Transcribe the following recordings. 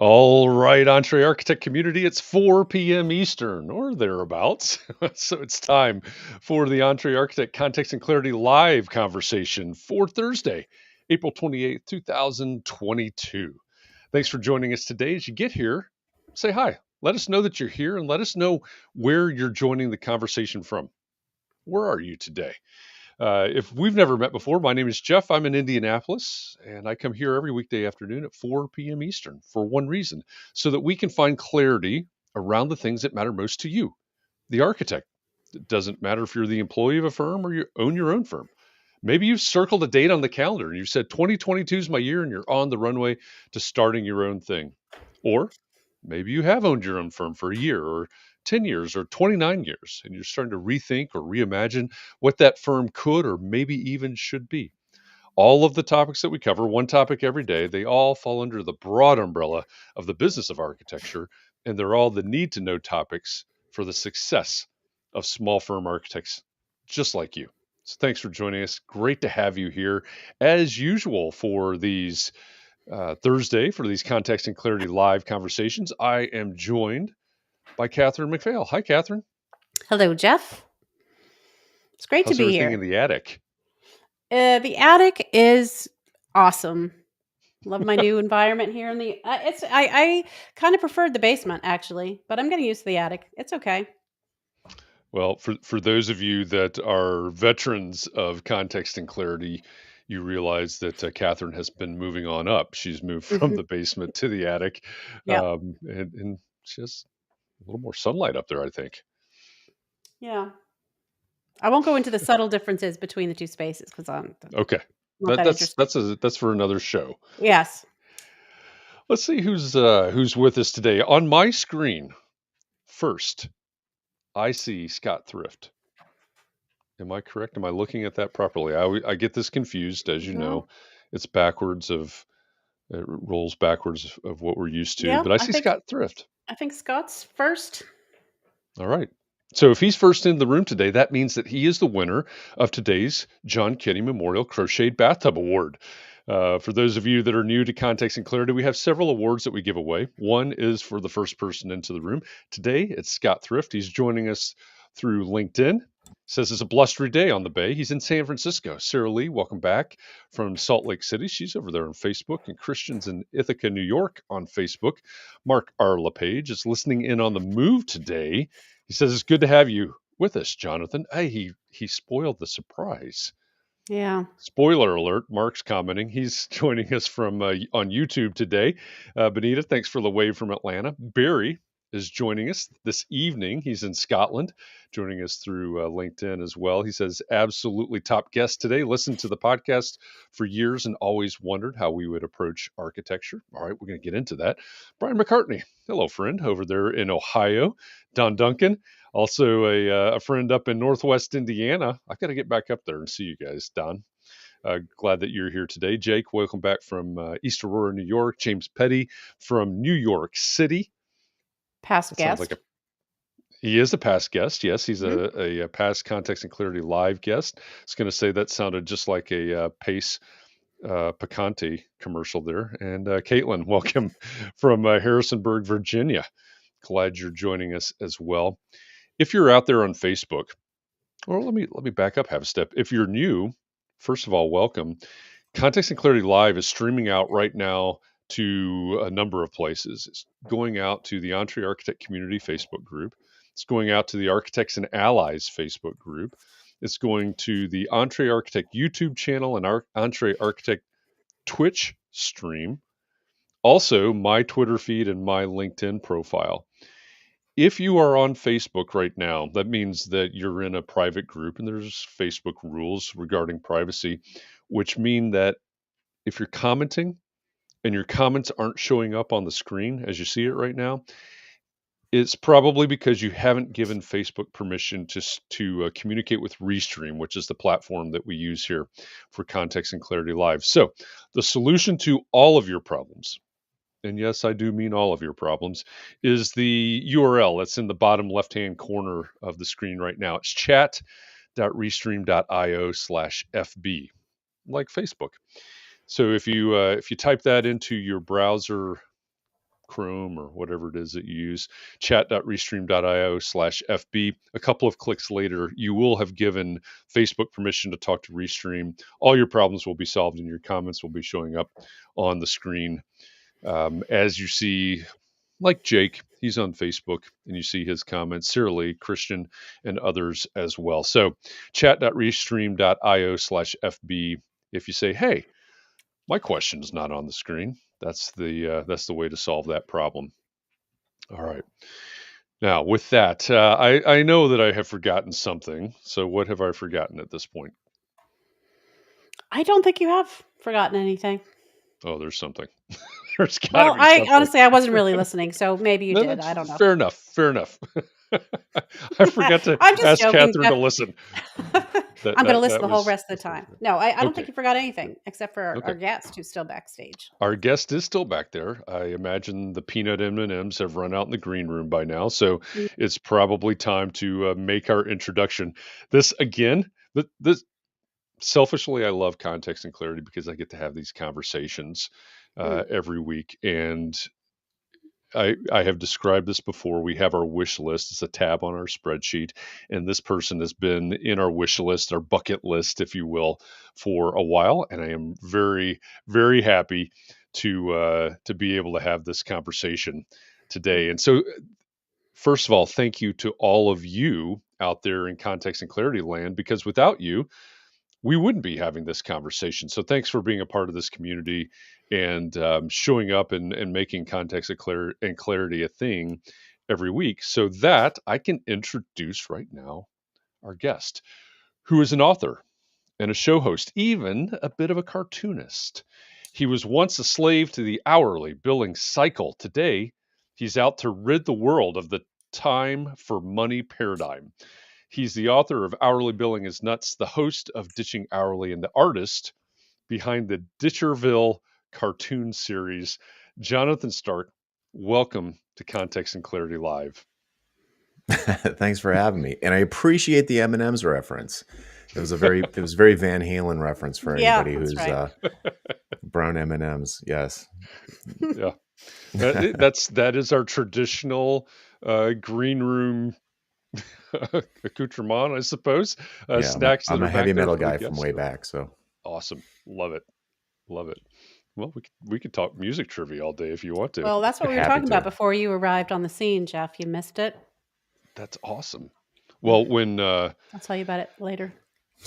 All right, Entree Architect community, it's 4 p.m. Eastern or thereabouts. So it's time for the Entree Architect Context and Clarity live conversation for Thursday, April 28th, 2022. Thanks for joining us today. As you get here, say hi. Let us know that you're here and let us know where you're joining the conversation from. Where are you today? If we've never met before, my name is Jeff. I'm in Indianapolis, and I come here every weekday afternoon at 4 p.m. Eastern for one reason, so that we can find clarity around the things that matter most to you, the architect. It doesn't matter if you're the employee of a firm or you own your own firm. Maybe you've circled a date on the calendar and you've said 2022 is my year and you're on the runway to starting your own thing. Or maybe you have owned your own firm for a year or 10 years or 29 years and you're starting to rethink or reimagine what that firm could or maybe even should be. All of the topics that we cover, one topic every day, they all fall under the broad umbrella of the business of architecture, and they're all the need to know topics for the success of small firm architects just like you. So thanks for joining us. Great to have you here as usual for these Thursday, for these Context and Clarity live conversations. I am joined by Katharine McPhail. Hi, Katharine. Hello, Jeff. It's great How's to be everything here. in the attic? The attic is awesome. Love my new environment here in the. I kind of preferred the basement actually, but I'm getting used to the attic. It's okay. Well, for those of you that are veterans of Context and Clarity, you realize that Katharine has been moving on up. She's moved from Hmm. the basement to the attic, Yeah, and she has a little more sunlight up there, I think. yeah. I won't go into the subtle differences between the two spaces because I'm Okay, not that interested. that's for another show. Yes. Let's see who's with us today. On my screen, first, I see Scott Thrift. Am I correct? Am I looking at that properly? I get this confused, as you No. know. It's backwards of It rolls backwards of what we're used to, Yeah. but I I see think Scott Thrift. I think Scott's first. All right. So if he's first in the room today, that means that he is the winner of today's John Kenny Memorial Crocheted Bathtub Award. For those of you that are new to Context and Clarity, we have several awards that we give away. One is for the first person into the room. Today, it's Scott Thrift. He's joining us through LinkedIn. Says it's a blustery day on the Bay. He's in San Francisco. Sarah Lee, welcome back from Salt Lake City. She's over there on Facebook. And Christians in Ithaca, New York on Facebook. Mark R. LePage is listening in on the move today. He says it's good to have you with us, Jonathan. Hey, he spoiled the surprise. Yeah. Spoiler alert, Mark's commenting. He's joining us from on YouTube today. Benita, thanks for the wave from Atlanta. Barry is joining us this evening. He's in Scotland, joining us through LinkedIn as well. He says, absolutely top guest today. Listened to the podcast for years and always wondered how we would approach architecture. All right, we're going to get into that. Brian McCartney, hello, friend, over there in Ohio. Don Duncan, also a friend up in Northwest Indiana. I got to get back up there and see you guys, Don. Glad that you're here today. Jake, welcome back from East Aurora, New York. James Petty from New York City. Past That sounds like guest. he is a past guest. Yes, he's Hmm. a past Context and Clarity live guest. I was going to say that sounded just like a Pace Picante commercial there. And Caitlin, welcome from Harrisonburg, Virginia. Glad you're joining us as well. If you're out there on Facebook, or let me back up half a step. If you're new, first of all, welcome. Context and Clarity Live is streaming out right now to a number of places. It's going out to the Entree Architect Community Facebook group. It's going out to the Architects and Allies Facebook group. It's going to the Entree Architect YouTube channel and our Entree Architect Twitch stream. Also, my Twitter feed and my LinkedIn profile. If you are on Facebook right now, that means that you're in a private group and there's Facebook rules regarding privacy, which mean that if you're commenting and your comments aren't showing up on the screen as you see it right now, it's probably because you haven't given Facebook permission to communicate with Restream, which is the platform that we use here for Context and Clarity Live. So the solution to all of your problems, and yes, I do mean all of your problems, is the URL that's in the bottom left-hand corner of the screen right now. It's chat.restream.io/FB, like Facebook. So if you type that into your browser Chrome or whatever it is that you use, chat.restream.io/FB. A couple of clicks later, you will have given Facebook permission to talk to Restream. All your problems will be solved and your comments will be showing up on the screen. As you see, like Jake, he's on Facebook and you see his comments, Siri, Christian, and others as well. So chat.restream.io/FB. If you say, hey, my question is not on the screen, that's the way to solve that problem. All right. Now, with that, I know that I have forgotten something. So what have I forgotten at this point? I don't think you have forgotten anything. Oh, there's something. There's got to Well, be something. honestly, I wasn't really listening, so maybe you No, did. that's I don't know. fair enough. Fair enough. I forgot to I'm just ask joking, Katharine Jeff. to listen. I'm going to listen That the whole was rest of the time. No, I don't think you forgot anything except for our okay. guest who's still backstage. Our guest is still back there. I imagine the peanut M&Ms have run out in the green room by now, so Mm. it's probably time to make our introduction. This again, this selfishly, I love context and clarity because I get to have these conversations every week, and I have described this before. We have our wish list. It's a tab on our spreadsheet. And this person has been in our wish list, our bucket list, if you will, for a while. And I am very, very happy to be able to have this conversation today. And so, first of all, thank you to all of you out there in context and clarity land, because without you, we wouldn't be having this conversation. So thanks for being a part of this community and showing up and making context and clarity a thing every week so that I can introduce right now our guest, who is an author and a show host, even a bit of a cartoonist. He was once a slave to the hourly billing cycle. Today, he's out to rid the world of the time for money paradigm. He's the author of Hourly Billing is Nuts, the host of Ditching Hourly, and the artist behind the Ditcherville cartoon series. Jonathan Stark, welcome to Context and Clarity Live. Thanks for having me, and I appreciate the M&Ms reference. It was very Van Halen reference for anybody who's right. brown M&Ms. Yes, yeah, that is our traditional green room accoutrement, I suppose. Yeah, Snacks I'm that a are heavy back there metal for the guy from guests. way back. So awesome, love it. Well, we could talk music trivia all day if you want to. Well, that's what we were Happy talking to. about before you arrived on the scene, Jeff. You missed it. That's awesome. Well, when I'll tell you about it later.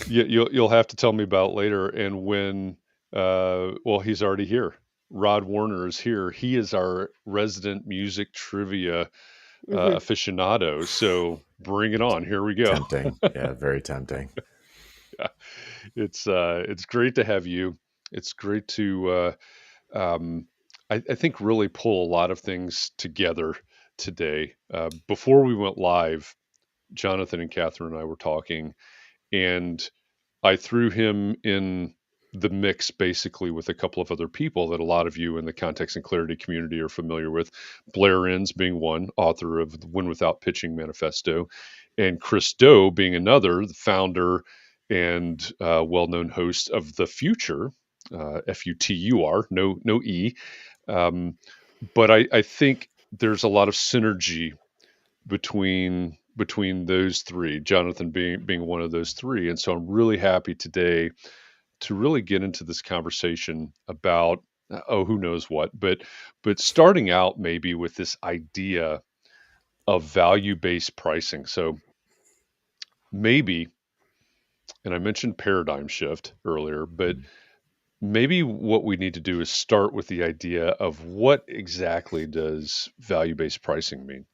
you'll have to tell me about it later. And when well, he's already here. Rod Warner is here. He is our resident music trivia aficionado. So bring it on. Here we go. Tempting. Yeah, very tempting. Yeah. It's great to have you. It's great to I think really pull a lot of things together today. Before we went live, Jonathan and Katharine and I were talking, and I threw him in the mix basically with a couple of other people that a lot of you in the context and clarity community are familiar with. Blair Enns being one, author of the Win Without Pitching Manifesto, and Chris Do being another, the founder and well-known host of The Future, Futur, no E. But I think there's a lot of synergy between those three, Jonathan being one of those three. And so I'm really happy today to really get into this conversation about who knows what, but starting out maybe with this idea of value-based pricing. So maybe, and I mentioned paradigm shift earlier, but maybe what we need to do is start with the idea of what exactly does value-based pricing mean?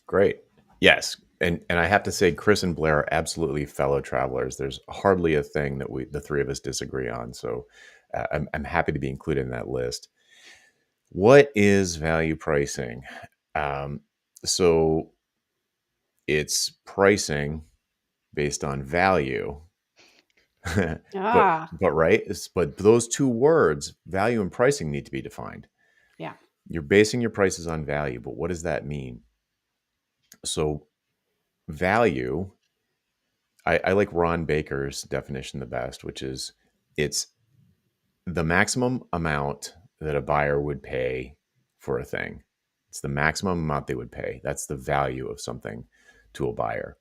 Great. Yes. And I have to say, Chris and Blair are absolutely fellow travelers. There's hardly a thing that the three of us disagree on. So I'm happy to be included in that list. What is value pricing? So it's pricing based on value. but right. But those two words, value and pricing, need to be defined. Yeah. You're basing your prices on value, but what does that mean? So value, I like Ron Baker's definition the best, which is it's the maximum amount that a buyer would pay for a thing. It's the maximum amount they would pay. That's the value of something to a buyer.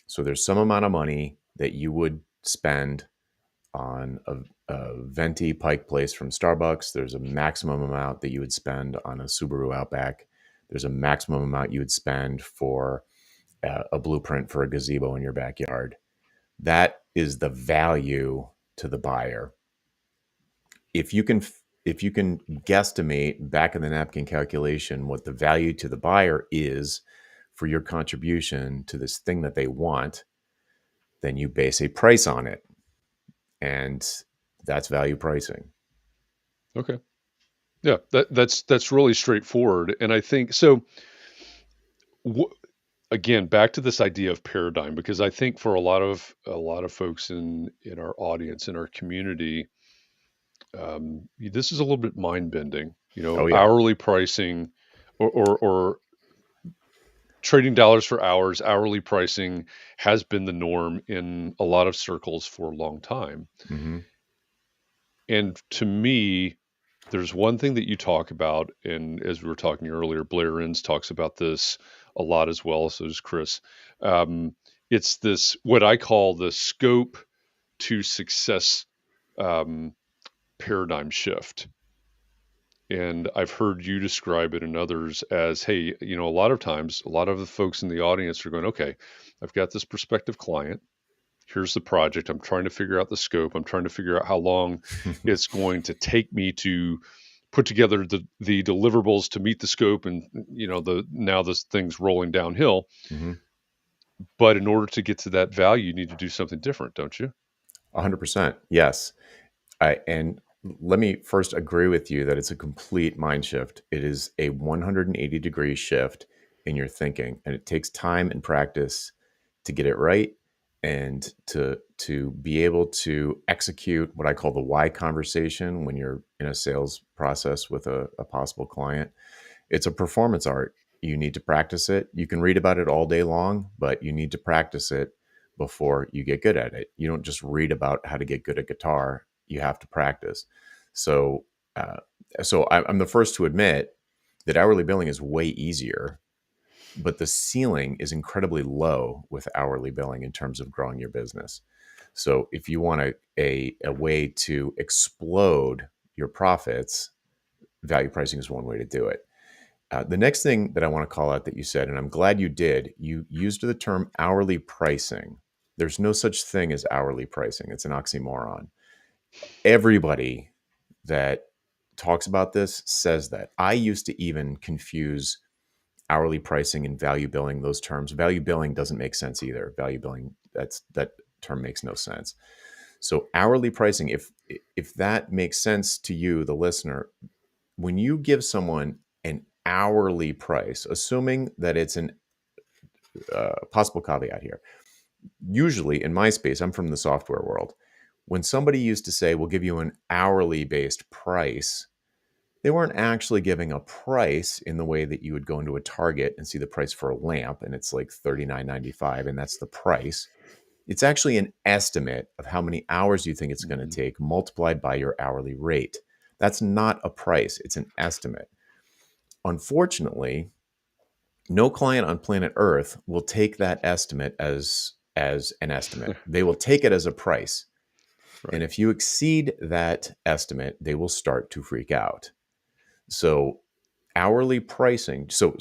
So there's some amount of money that you would spend on a venti Pike Place from Starbucks. There's a maximum amount that you would spend on a Subaru Outback. There's a maximum amount you would spend for a blueprint for a gazebo in your backyard. That is the value to the buyer. If you can guesstimate back in the napkin calculation what the value to the buyer is for your contribution to this thing that they want, then you base a price on it. And that's value pricing. Okay. Yeah, that's really straightforward. And I think so. Again, back to this idea of paradigm, because I think for a lot of folks in our audience, in our community, this is a little bit mind bending. Oh, yeah. Hourly pricing, or trading dollars for hours. Hourly pricing has been the norm in a lot of circles for a long time. Mm-hmm. And to me, there's one thing that you talk about, and as we were talking earlier, Blair Enns talks about this a lot as well. So does Chris. It's this, what I call the scope to success paradigm shift. And I've heard you describe it and others as, hey, a lot of times, a lot of the folks in the audience are going, okay, I've got this prospective client. Here's the project. I'm trying to figure out the scope. I'm trying to figure out how long it's going to take me to put together the deliverables to meet the scope. And, now this thing's rolling downhill. Mm-hmm. But in order to get to that value, you need to do something different, don't you? 100%. Yes. And let me first agree with you that it's a complete mind shift. It is a 180-degree shift in your thinking, and it takes time and practice to get it right and to be able to execute what I call the why conversation when you're in a sales process with a possible client. It's a performance art. You need to practice it. You can read about it all day long, but you need to practice it before you get good at it. You don't just read about how to get good at guitar. You have to practice. So I'm the first to admit that hourly billing is way easier, but the ceiling is incredibly low with hourly billing in terms of growing your business. So if you want a way to explode your profits, value pricing is one way to do it. The next thing that I want to call out that you said, and I'm glad you did, you used the term hourly pricing. There's no such thing as hourly pricing. It's an oxymoron. Everybody that talks about this says that. I used to even confuse hourly pricing and value billing, those terms. Value billing doesn't make sense either. Value billing, that term makes no sense. So hourly pricing, if that makes sense to you, the listener, when you give someone an hourly price, assuming that it's an possible caveat here. Usually in my space, I'm from the software world. When somebody used to say, we'll give you an hourly based price, they weren't actually giving a price in the way that you would go into a Target and see the price for a lamp and it's like $39.95 and that's the price. It's actually an estimate of how many hours you think it's going to take multiplied by your hourly rate. That's not a price. It's an estimate. Unfortunately, no client on planet Earth will take that estimate as an estimate. They will take it as a price. Right. And if you exceed that estimate, they will start to freak out. So hourly pricing. So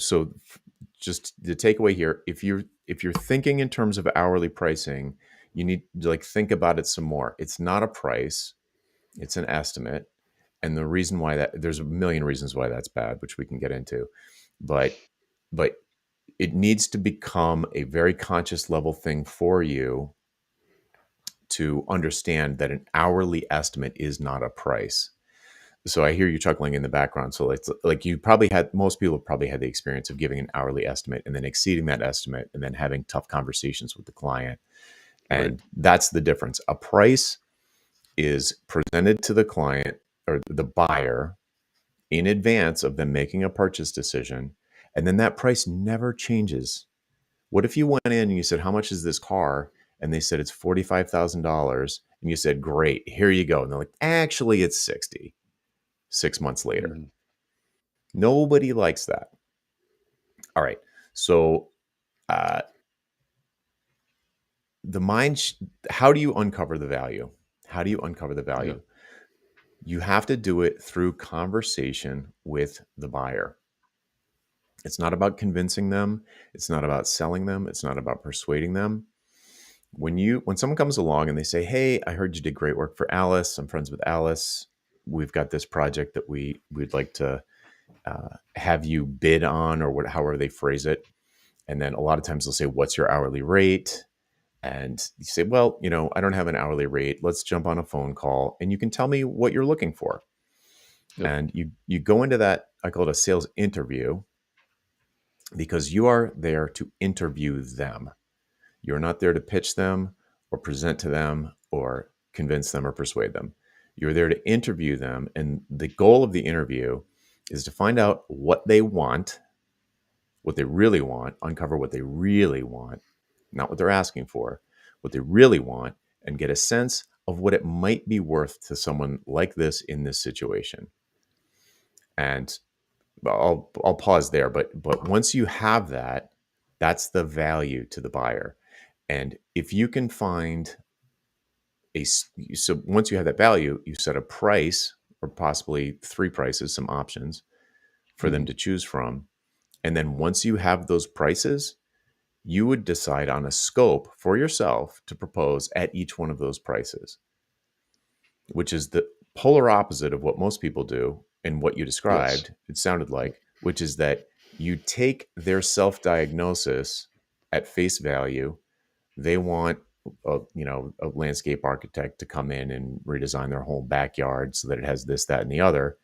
just the takeaway here, if you're thinking in terms of hourly pricing, you need to think about it some more. It's not a price, it's an estimate. And the reason why there's a million reasons why that's bad, which we can get into, but it needs to become a very conscious level thing for you to understand that an hourly estimate is not a price. So I hear you chuckling in the background. So it's like most people have probably had the experience of giving an hourly estimate and then exceeding that estimate and then having tough conversations with the client. And right. That's the difference. A price is presented to the client or the buyer in advance of them making a purchase decision. And then that price never changes. What if you went in and you said, how much is this car? And they said, it's $45,000. And you said, great, here you go. And they're like, actually, it's 60. 6 months later. Nobody likes that. All right. So the mind, how do you uncover the value? How do you uncover the value? Yeah. You have to do it through conversation with the buyer. It's not about convincing them. It's not about selling them. It's not about persuading them. When someone comes along and they say, "Hey, I heard you did great work for Alice. I'm friends with Alice. We've got this project that we'd like to have you bid on," or however they phrase it. And then a lot of times they'll say, "What's your hourly rate?" And you say, "Well, I don't have an hourly rate. Let's jump on a phone call and you can tell me what you're looking for." Yep. And you go into that, I call it a sales interview, because you are there to interview them. You're not there to pitch them or present to them or convince them or persuade them. You're there to interview them. And the goal of the interview is to find out what they want, what they really want, uncover what they really want, not what they're asking for, what they really want, and get a sense of what it might be worth to someone like this in this situation. And I'll pause there, but once you have that, that's the value to the buyer. And if you can find so once you have that value, you set a price or possibly 3 prices, some options for them to choose from. And then once you have those prices, you would decide on a scope for yourself to propose at each one of those prices, which is the polar opposite of what most people do and what you described. Yes. It sounded like, which is that you take their self-diagnosis at face value. They want a landscape architect to come in and redesign their whole backyard so that it has this, that, and the other,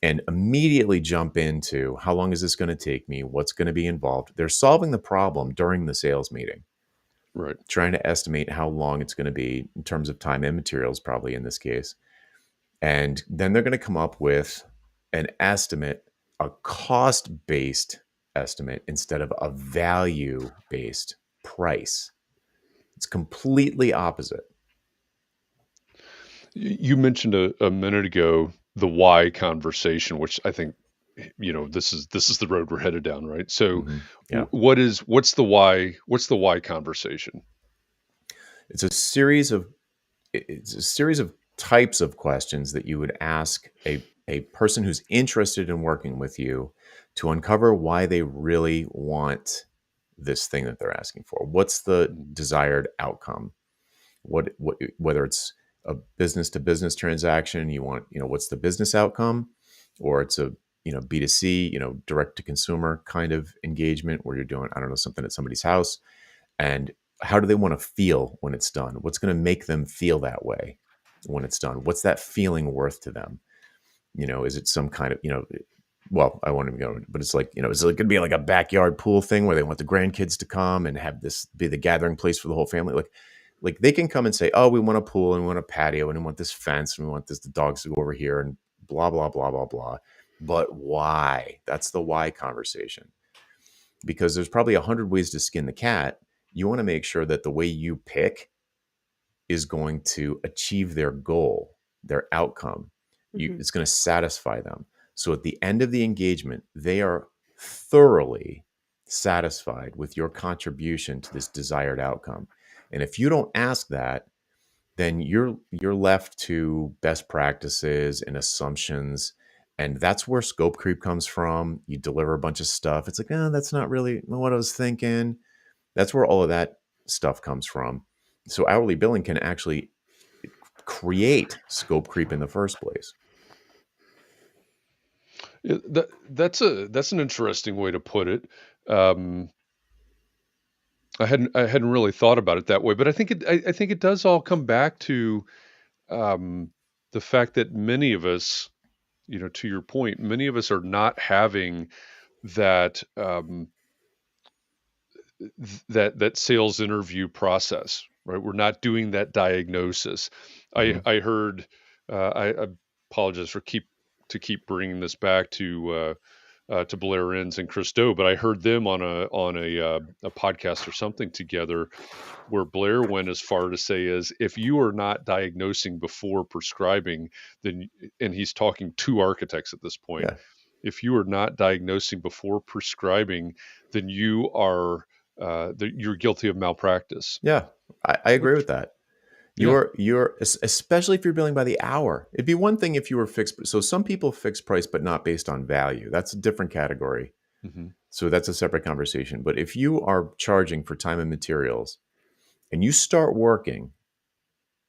and immediately jump into how long is this going to take me? What's going to be involved? They're solving the problem during the sales meeting, Right. trying to estimate how long it's going to be in terms of time and materials, probably in this case. And then they're going to come up with an estimate, a cost-based estimate instead of a value-based price. It's completely opposite. You mentioned a minute ago the why conversation, which I think this is the road we're headed down, right? So Yeah. what's the why conversation? It's a series of types of questions that you would ask a person who's interested in working with you to uncover why they really want this thing that they're asking for. What's the desired outcome? Whether it's a business to business transaction, you want, what's the business outcome, or it's a B2C, direct to consumer kind of engagement where you're doing, I don't know, something at somebody's house, and how do they want to feel when it's done? What's going to make them feel that way when it's done? What's that feeling worth to them? Is it some kind of, well, I won't even go, but it's like, is it going to be like a backyard pool thing where they want the grandkids to come and have this be the gathering place for the whole family? Like they can come and say, "Oh, we want a pool and we want a patio and we want this fence and we want the dogs to go over here and blah, blah, blah, blah, blah." But why? That's the why conversation. Because there's probably 100 ways to skin the cat. You want to make sure that the way you pick is going to achieve their goal, their outcome. It's going to satisfy them. So at the end of the engagement, they are thoroughly satisfied with your contribution to this desired outcome. And if you don't ask that, then you're left to best practices and assumptions. And that's where scope creep comes from. You deliver a bunch of stuff. It's like, that's not really what I was thinking. That's where all of that stuff comes from. So hourly billing can actually create scope creep in the first place. Yeah, that's an interesting way to put it. I hadn't really thought about it that way, but I think it does all come back to the fact that many of us, to your point, many of us are not having that that sales interview process, right? We're not doing that diagnosis. I heard. I apologize for keep bringing this back to Blair Enns and Chris Doe, but I heard them on a podcast or something together, where Blair went as far to say is, if you are not diagnosing before prescribing, then, and he's talking to architects at this point, Yeah. If you are not diagnosing before prescribing, then you are you're guilty of malpractice. Yeah, I agree with that. Yeah. Especially if you're billing by the hour. It'd be one thing if you were fixed. So some people fix price, but not based on value. That's a different category. Hmm. So that's a separate conversation. But if you are charging for time and materials and you start working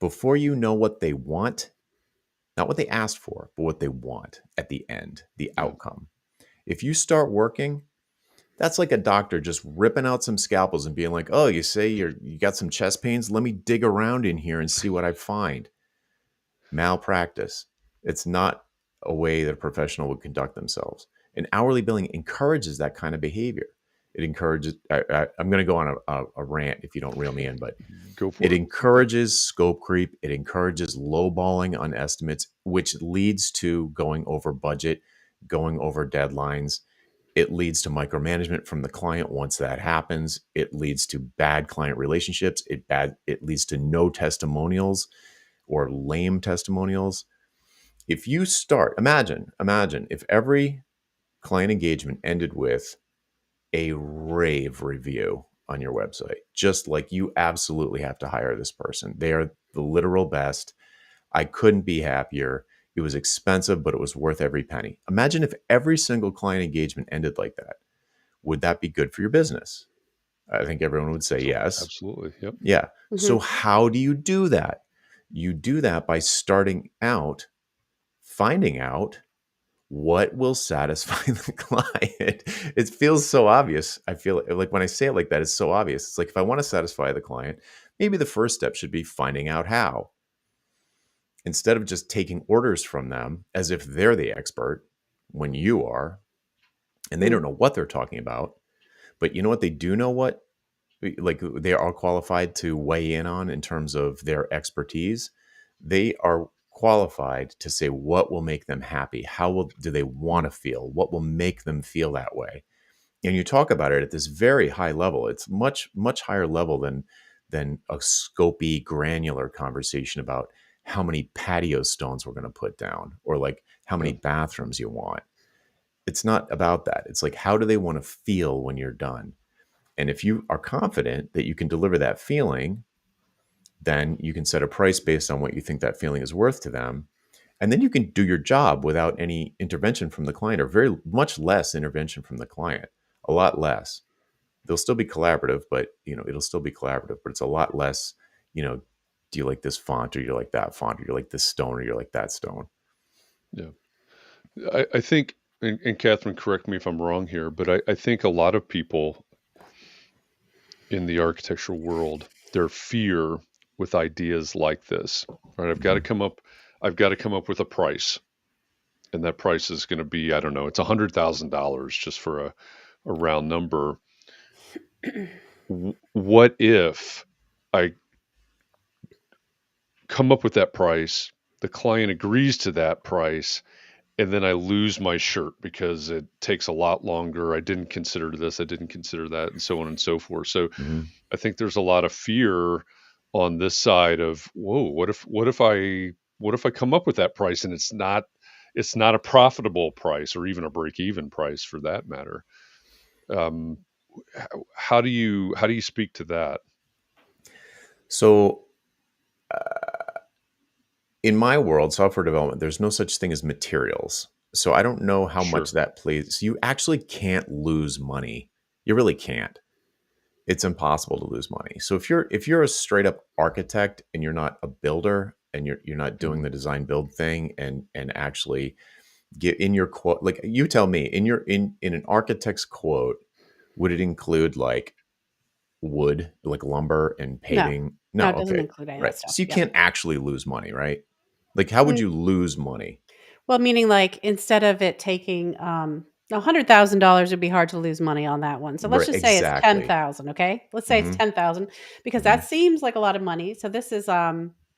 before you know what they want, not what they asked for, but what they want at the end, the Yeah. outcome. If you start working, that's like a doctor just ripping out some scalpels and being like, "Oh, you say you got some chest pains? Let me dig around in here and see what I find." Malpractice. It's not a way that a professional would conduct themselves. And hourly billing encourages that kind of behavior. It encourages, I'm going to go on a rant if you don't reel me in, but Go for it it. encourages scope creep. It encourages lowballing on estimates, which leads to going over budget, going over deadlines. It leads to micromanagement from the client. Once that happens, it leads to bad client relationships. It leads to no testimonials or lame testimonials. If you start, imagine if every client engagement ended with a rave review on your website, just like you absolutely have to hire this person. They are the literal best. I couldn't be happier. It was expensive, but it was worth every penny. Imagine if every single client engagement ended like that. Would that be good for your business? I think everyone would say yes. Absolutely. Yep. Yeah. Mhm. So how do you do that? You do that by starting out, finding out what will satisfy the client. It feels so obvious. I feel like when I say it like that, it's so obvious. It's like, if I want to satisfy the client, maybe the first step should be finding out how, instead of just taking orders from them as if they're the expert when you are, and they don't know what they're talking about. But you know what? They do know what, like, they are qualified to weigh in on in terms of their expertise. They are qualified to say what will make them happy. Do they want to feel? What will make them feel that way? And you talk about it at this very high level. It's much, much higher level than a scopy, granular conversation about how many patio stones we're going to put down, or like how many bathrooms you want. It's not about that. It's like, how do they want to feel when you're done? And if you are confident that you can deliver that feeling, then you can set a price based on what you think that feeling is worth to them. And then you can do your job without any intervention from the client, or very much less intervention from the client, a lot less. They'll still be collaborative, but it'll still be collaborative, but it's a lot less, do you like this font, or you like that font, or you like this stone, or you like that stone? Yeah. I think, and Katharine, correct me if I'm wrong here, but I think a lot of people in the architectural world, their fear with ideas like this, right? I've got to come up with a price, and that price is going to be, I don't know, it's $100,000 just for a round number. What if I come up with that price, the client agrees to that price, and then I lose my shirt because it takes a lot longer. I didn't consider this, I didn't consider that, and so on and so forth. So I think there's a lot of fear on this side of, whoa, what if I come up with that price and it's not a profitable price, or even a break even price for that matter. How do you speak to that? So in my world, software development, there's no such thing as materials. So I don't know how Sure. much that plays. You actually can't lose money. You really can't. It's impossible to lose money. So if you're a straight up architect and you're not a builder, and you're not doing the design build thing, and actually get in your quote, like, you tell me, in an architect's quote, would it include like wood, like lumber and paving? No, No, it doesn't okay. include any of Right. that stuff. So you Yeah. can't actually lose money, right? Like, how would you lose money? Well, meaning like, instead of it taking $100,000 would be hard to lose money on that one. So let's Right. just say it's Exactly. 10,000. Okay, let's say it's Hmm. 10,000, because Hmm. that seems like a lot of money. So this is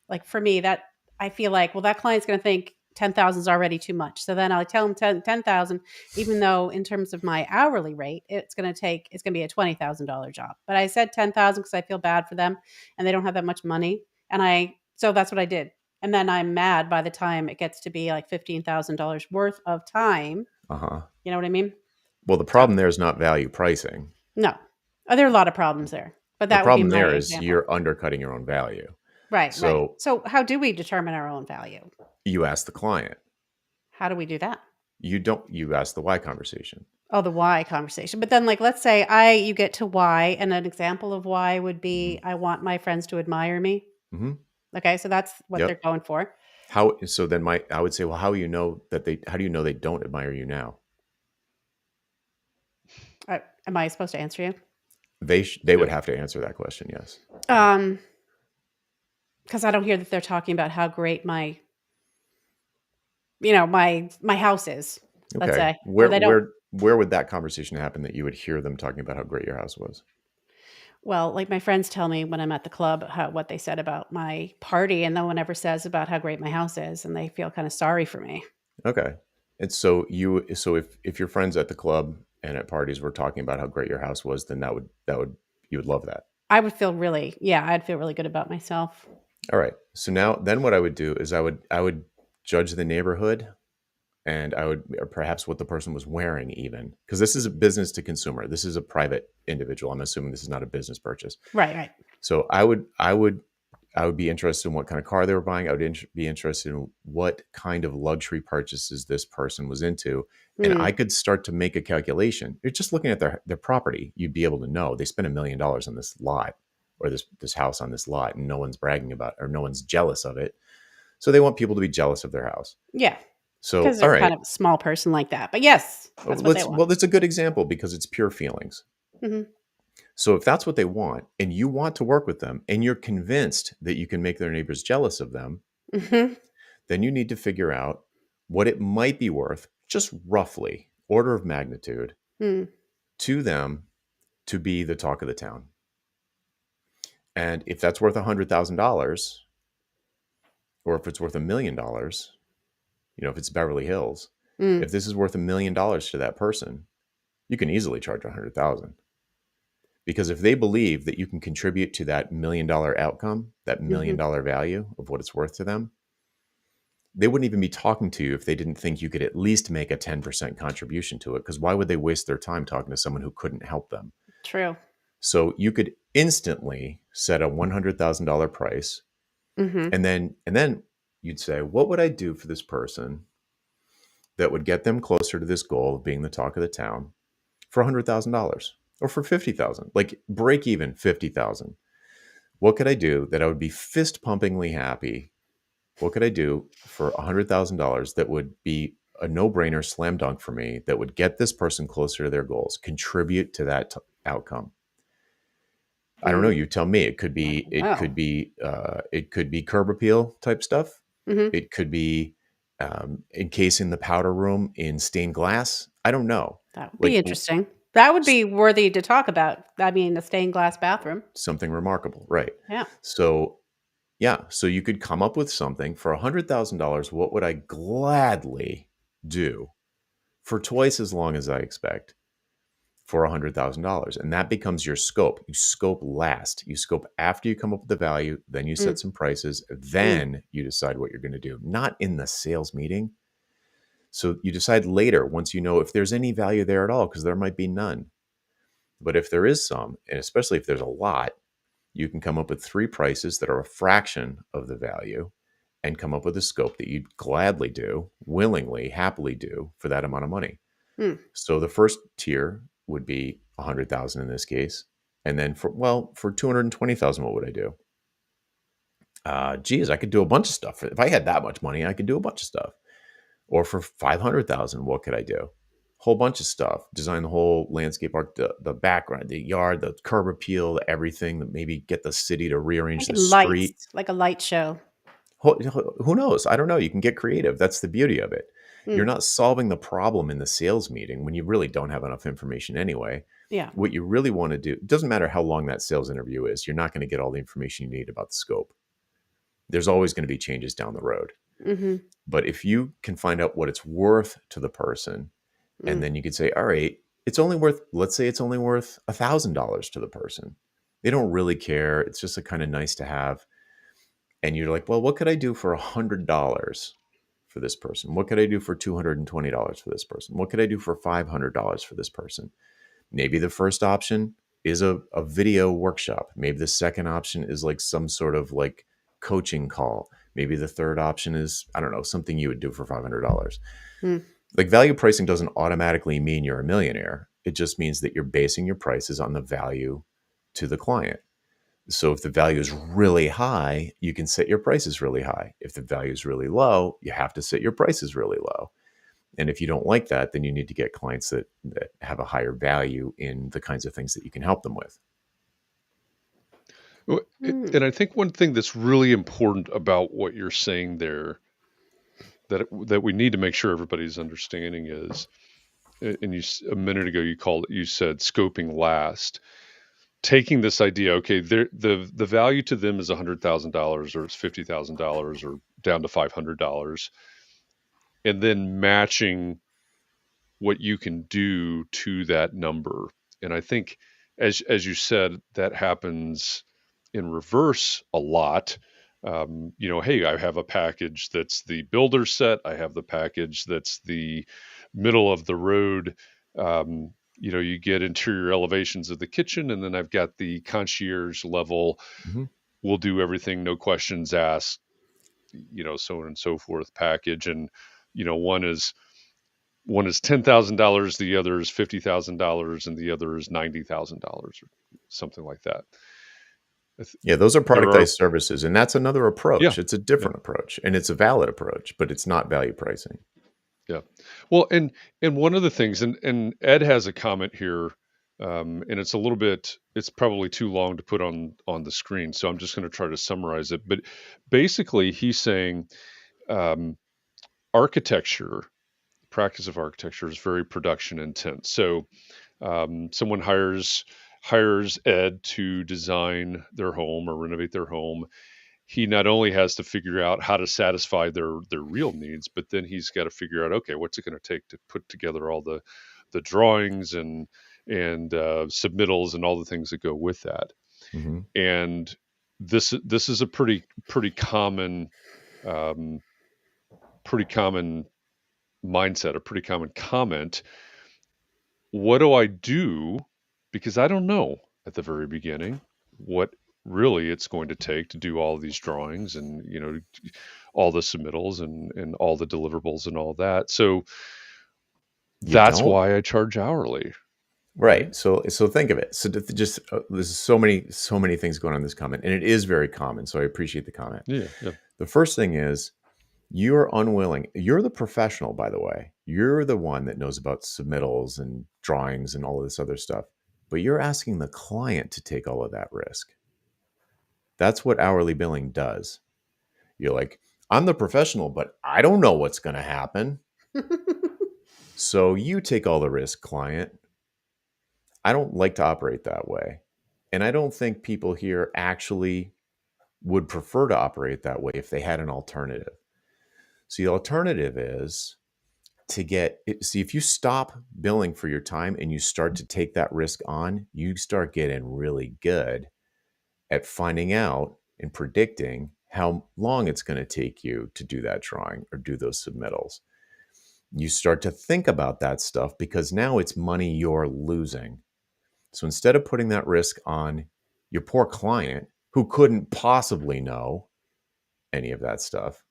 like, for me, that I feel like, well, that client's going to think 10,000 is already too much. So then I'll tell them 10,000, even though in terms of my hourly rate, it's going to be a $20,000 job. But I said 10,000 because I feel bad for them and they don't have that much money. So that's what I did. And then I'm mad by the time it gets to be like $15,000 worth of time. Uh-huh. You know what I mean? Well, the problem there is not value pricing. No. There are a lot of problems there, but The that would be problem my there is example. you're undercutting your own value. Right. So So how do we determine our own value? you ask the client. How do we do that? You ask the why conversation. Oh, the why conversation. But then, like, let's say you get to why, and an example of why would be, I want my friends to admire me. Mm-hmm. Okay, so that's what Yep. they're going for. So then I would say, well, how do you know they don't admire you now? Am I supposed to answer you? They would have to answer that question, yes. Because I don't hear that they're talking about how great my house is. Let's Okay. say they don't. Where would that conversation happen that you would hear them talking about how great your house was? Well, like my friends tell me when I'm at the club what they said about my party, and no one ever says about how great my house is, and they feel kind of sorry for me. Okay. And so if your friends at the club and at parties were talking about how great your house was, then you would love that. I'd feel really good about myself. All right. So then what I would do is I would judge the neighborhood, and I would, or perhaps what the person was wearing, even, because this is a business to consumer. This is a private individual. I'm assuming this is not a business purchase. Right. So I would be interested in what kind of car they were buying. I would be interested in what kind of luxury purchases this person was into. And I could start to make a calculation. You're just looking at their property. You'd be able to know they spent $1 million on this lot, or this house on this lot, and no one's bragging about it, or no one's jealous of it. So they want people to be jealous of their house. Yeah. So, because they're kind of a small person like that. But yes, that's what they want. Well, that's a good example because it's pure feelings. Mm-hmm. So if that's what they want, and you want to work with them, and you're convinced that you can make their neighbors jealous of them, then you need to figure out what it might be worth, just roughly, order of magnitude, to them to be the talk of the town. And if that's worth $100,000, or if it's worth $1 million, if it's Beverly Hills, if this is worth $1 million to that person, you can easily charge $100,000. Because if they believe that you can contribute to that $1 million outcome, that $1 million value of what it's worth to them, they wouldn't even be talking to you if they didn't think you could at least make a 10% contribution to it. Because why would they waste their time talking to someone who couldn't help them? True. So you could instantly set a $100,000 price, and then you'd say, what would I do for this person that would get them closer to this goal of being the talk of the town for $100,000 or for $50,000? Like, break even $50,000. What could I do that I would be fist pumpingly happy? What could I do for $100,000 that would be a no-brainer, slam dunk for me, that would get this person closer to their goals, contribute to that outcome? I don't know. You tell me. It could be curb appeal type stuff. It could be encasing the powder room in stained glass. I don't know. That would be interesting. That would be worthy to talk about. I mean, a stained glass bathroom. Something remarkable, right? Yeah. So you could come up with something for $100,000. What would I gladly do for twice as long as I expect for $100,000? And that becomes your scope. You scope last. You scope after you come up with the value. Then you set some prices. Then you decide what you're going to do. Not in the sales meeting. So you decide later, once you know if there's any value there at all, because there might be none. But if there is some, and especially if there's a lot, you can come up with 3 prices that are a fraction of the value and come up with a scope that you'd gladly do, willingly, happily do for that amount of money. So the first tier would be $100,000 in this case. And then for $220,000, what would I do? I could do a bunch of stuff. If I had that much money, I could do a bunch of stuff. Or for $500,000, what could I do? Whole bunch of stuff. Design the whole landscape art, the background, the yard, the curb appeal, everything. That maybe get the city to rearrange the street, like a light show. Who knows? I don't know. You can get creative. That's the beauty of it. You're not solving the problem in the sales meeting when you really don't have enough information anyway. Yeah. What you really want to do, it doesn't matter how long that sales interview is, you're not going to get all the information you need about the scope. There's always going to be changes down the road. But if you can find out what it's worth to the person, and then you could say, all right, let's say it's only worth $1,000 to the person. They don't really care. It's just a kind of nice to have. And you're like, well, what could I do for $100 for this person? What could I do for $220 for this person? What could I do for $500 for this person? Maybe the first option is a video workshop. Maybe the second option is like some sort of like coaching call. Maybe the third option is, I don't know, something you would do for $500. Like value pricing doesn't automatically mean you're a millionaire. It just means that you're basing your prices on the value to the client. So if the value is really high, you can set your prices really high. If the value is really low, you have to set your prices really low. And if you don't like that, then you need to get clients that have a higher value in the kinds of things that you can help them with. And I think one thing that's really important about what you're saying there that we need to make sure everybody's understanding is, and a minute ago you said scoping last. Taking this idea, okay, the value to them is $100,000 or it's $50,000 or down to $500, and then matching what you can do to that number. And I think, as you said, that happens in reverse a lot. Hey, I have a package that's the builder set. I have the package that's the middle of the road. You get interior elevations of the kitchen, and then I've got the concierge level. We'll do everything, no questions asked, so on and so forth package. And, one is $10,000, the other is $50,000, and the other is $90,000 or something like that. Yeah, those are productized services, and that's another approach. Yeah. It's a different approach, and it's a valid approach, but it's not value pricing. Yeah. Well, and one of the things, and Ed has a comment here, and it's probably too long to put on the screen, so I'm just going to try to summarize it. But basically, he's saying practice of architecture is very production intense. So someone hires Ed to design their home or renovate their home. He not only has to figure out how to satisfy their real needs, but then he's got to figure out, okay, what's it going to take to put together all the drawings and submittals and all the things that go with that. And this is a pretty common mindset, a pretty common comment. What do I do? Because I don't know at the very beginning what really it's going to take to do all of these drawings and, all the submittals and all the deliverables and all that. So that's why I charge hourly. Right. So think of it. So just there's so many things going on in this comment, and it is very common. So I appreciate the comment. Yeah. The first thing is you're unwilling. You're the professional, by the way. You're the one that knows about submittals and drawings and all of this other stuff, but you're asking the client to take all of that risk. That's what hourly billing does. You're like, I'm the professional, but I don't know what's going to happen. So you take all the risk, client. I don't like to operate that way. And I don't think people here actually would prefer to operate that way if they had an alternative. So the alternative is if you stop billing for your time and you start to take that risk on, you start getting really good at finding out and predicting how long it's going to take you to do that drawing or do those submittals. You start to think about that stuff because now it's money you're losing. So instead of putting that risk on your poor client who couldn't possibly know any of that stuff,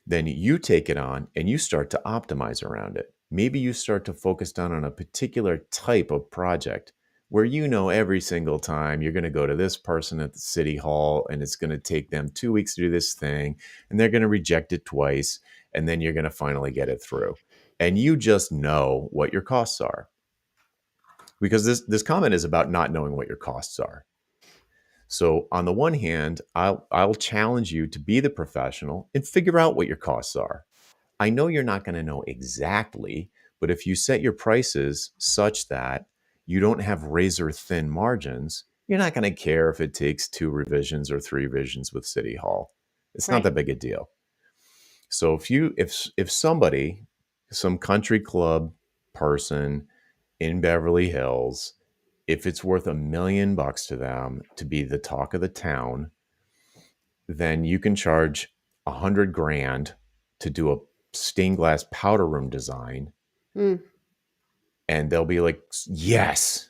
then you take it on and you start to optimize around it. Maybe you start to focus down on a particular type of project where every single time you're going to go to this person at the city hall and it's going to take them 2 weeks to do this thing and they're going to reject it twice and then you're going to finally get it through. And you just know what your costs are. Because this comment is about not knowing what your costs are. So on the one hand, I'll challenge you to be the professional and figure out what your costs are. I know you're not going to know exactly, but if you set your prices such that you don't have razor thin margins, you're not going to care if it takes 2 revisions or 3 revisions with City Hall. It's not that big a deal. So if somebody, some country club person in Beverly Hills, if it's worth $1 million to them to be the talk of the town, then you can charge $100,000 to do a stained glass powder room design. And they'll be like, yes,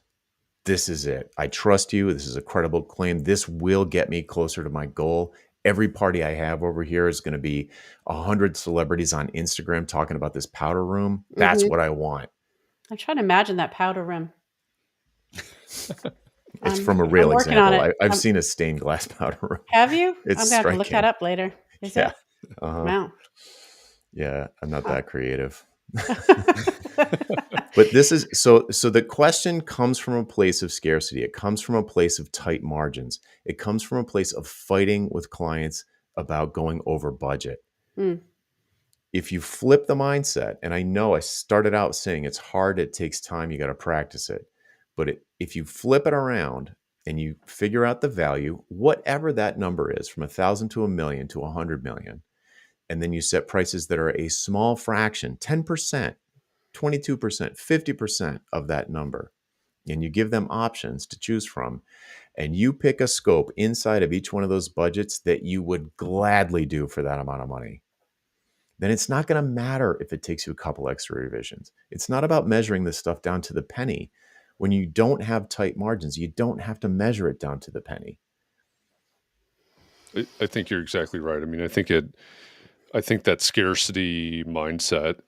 this is it. I trust you. This is a credible claim. This will get me closer to my goal. Every party I have over here is going to be 100 celebrities on Instagram talking about this powder room. That's what I want. I'm trying to imagine that powder room. It's from a real working example. on it. I've seen a stained glass powder room. Have you? It's I'm going to have to look that up later. Is it? Wow. Yeah, I'm not that creative. But this is so the question comes from a place of scarcity. It comes from a place of tight margins. It comes from a place of fighting with clients about going over budget. If you flip the mindset, and I know I started out saying it's hard, it takes time, you got to practice it. But if you flip it around and you figure out the value, whatever that number is, from 1,000 to 1,000,000 to 100 million, and then you set prices that are a small fraction, 10%, 22%, 50% of that number, and you give them options to choose from, and you pick a scope inside of each one of those budgets that you would gladly do for that amount of money, then it's not going to matter if it takes you a couple extra revisions. It's not about measuring this stuff down to the penny. When you don't have tight margins, you don't have to measure it down to the penny. I think you're exactly right. I mean, I think that scarcity mindset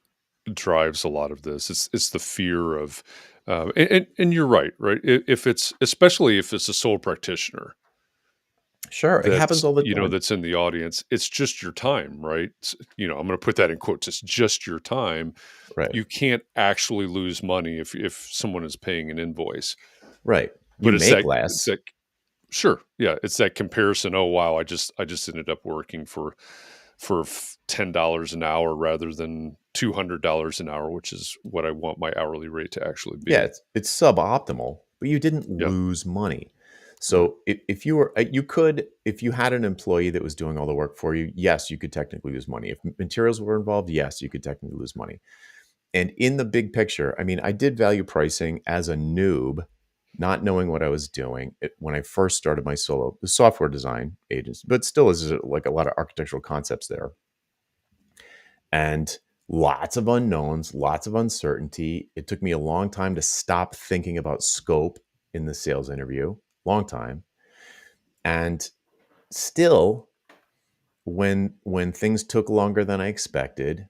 drives a lot of this. It's the fear of, and you're right? Especially if it's a sole practitioner. Sure, it happens all the time. That's in the audience. It's just your time, right? I'm going to put that in quotes. It's just your time. Right. You can't actually lose money if someone is paying an invoice. Right. You make less. Sure. Yeah. It's that comparison. Oh, wow. I just ended up working for $10 an hour rather than $200 an hour, which is what I want my hourly rate to actually be. Yeah. It's suboptimal, but you didn't lose money. So if you had an employee that was doing all the work for you, yes, you could technically lose money. If materials were involved, yes, you could technically lose money. And in the big picture, I mean, I did value pricing as a noob, not knowing what I was doing when I first started my solo software design agency, but still is like a lot of architectural concepts there. And lots of unknowns, lots of uncertainty. It took me a long time to stop thinking about scope in the sales interview. Long time. And still, when things took longer than I expected,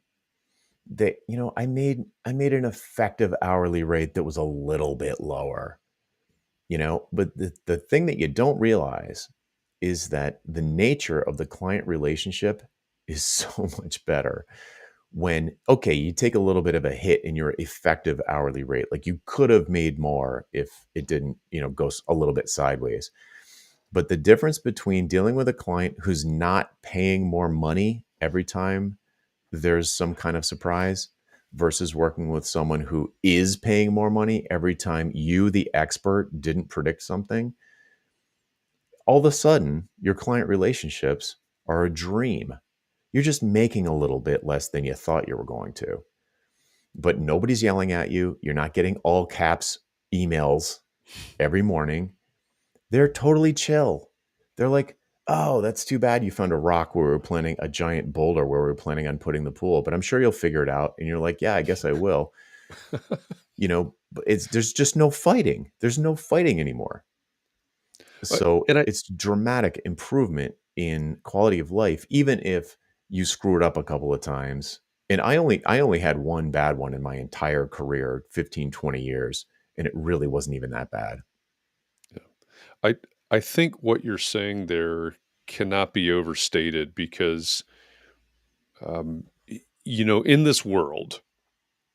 I made an effective hourly rate that was a little bit lower. But the thing that you don't realize is that the nature of the client relationship is so much better when, okay, you take a little bit of a hit in your effective hourly rate. Like you could have made more if it didn't, go a little bit sideways. But the difference between dealing with a client who's not paying more money every time there's some kind of surprise versus working with someone who is paying more money every time you, the expert, didn't predict something, all of a sudden, your client relationships are a dream. You're just making a little bit less than you thought you were going to. But nobody's yelling at you. You're not getting all caps emails every morning. They're totally chill. They're like, oh, that's too bad you found a rock where we were planning a giant boulder where we were planning on putting the pool, but I'm sure you'll figure it out. And you're like, yeah, I guess I will. There's just no fighting. There's no fighting anymore. So it's dramatic improvement in quality of life, even if you screw it up a couple of times. And I only had one bad one in my entire career, 15, 20 years. And it really wasn't even that bad. Yeah. I think what you're saying there cannot be overstated because, in this world,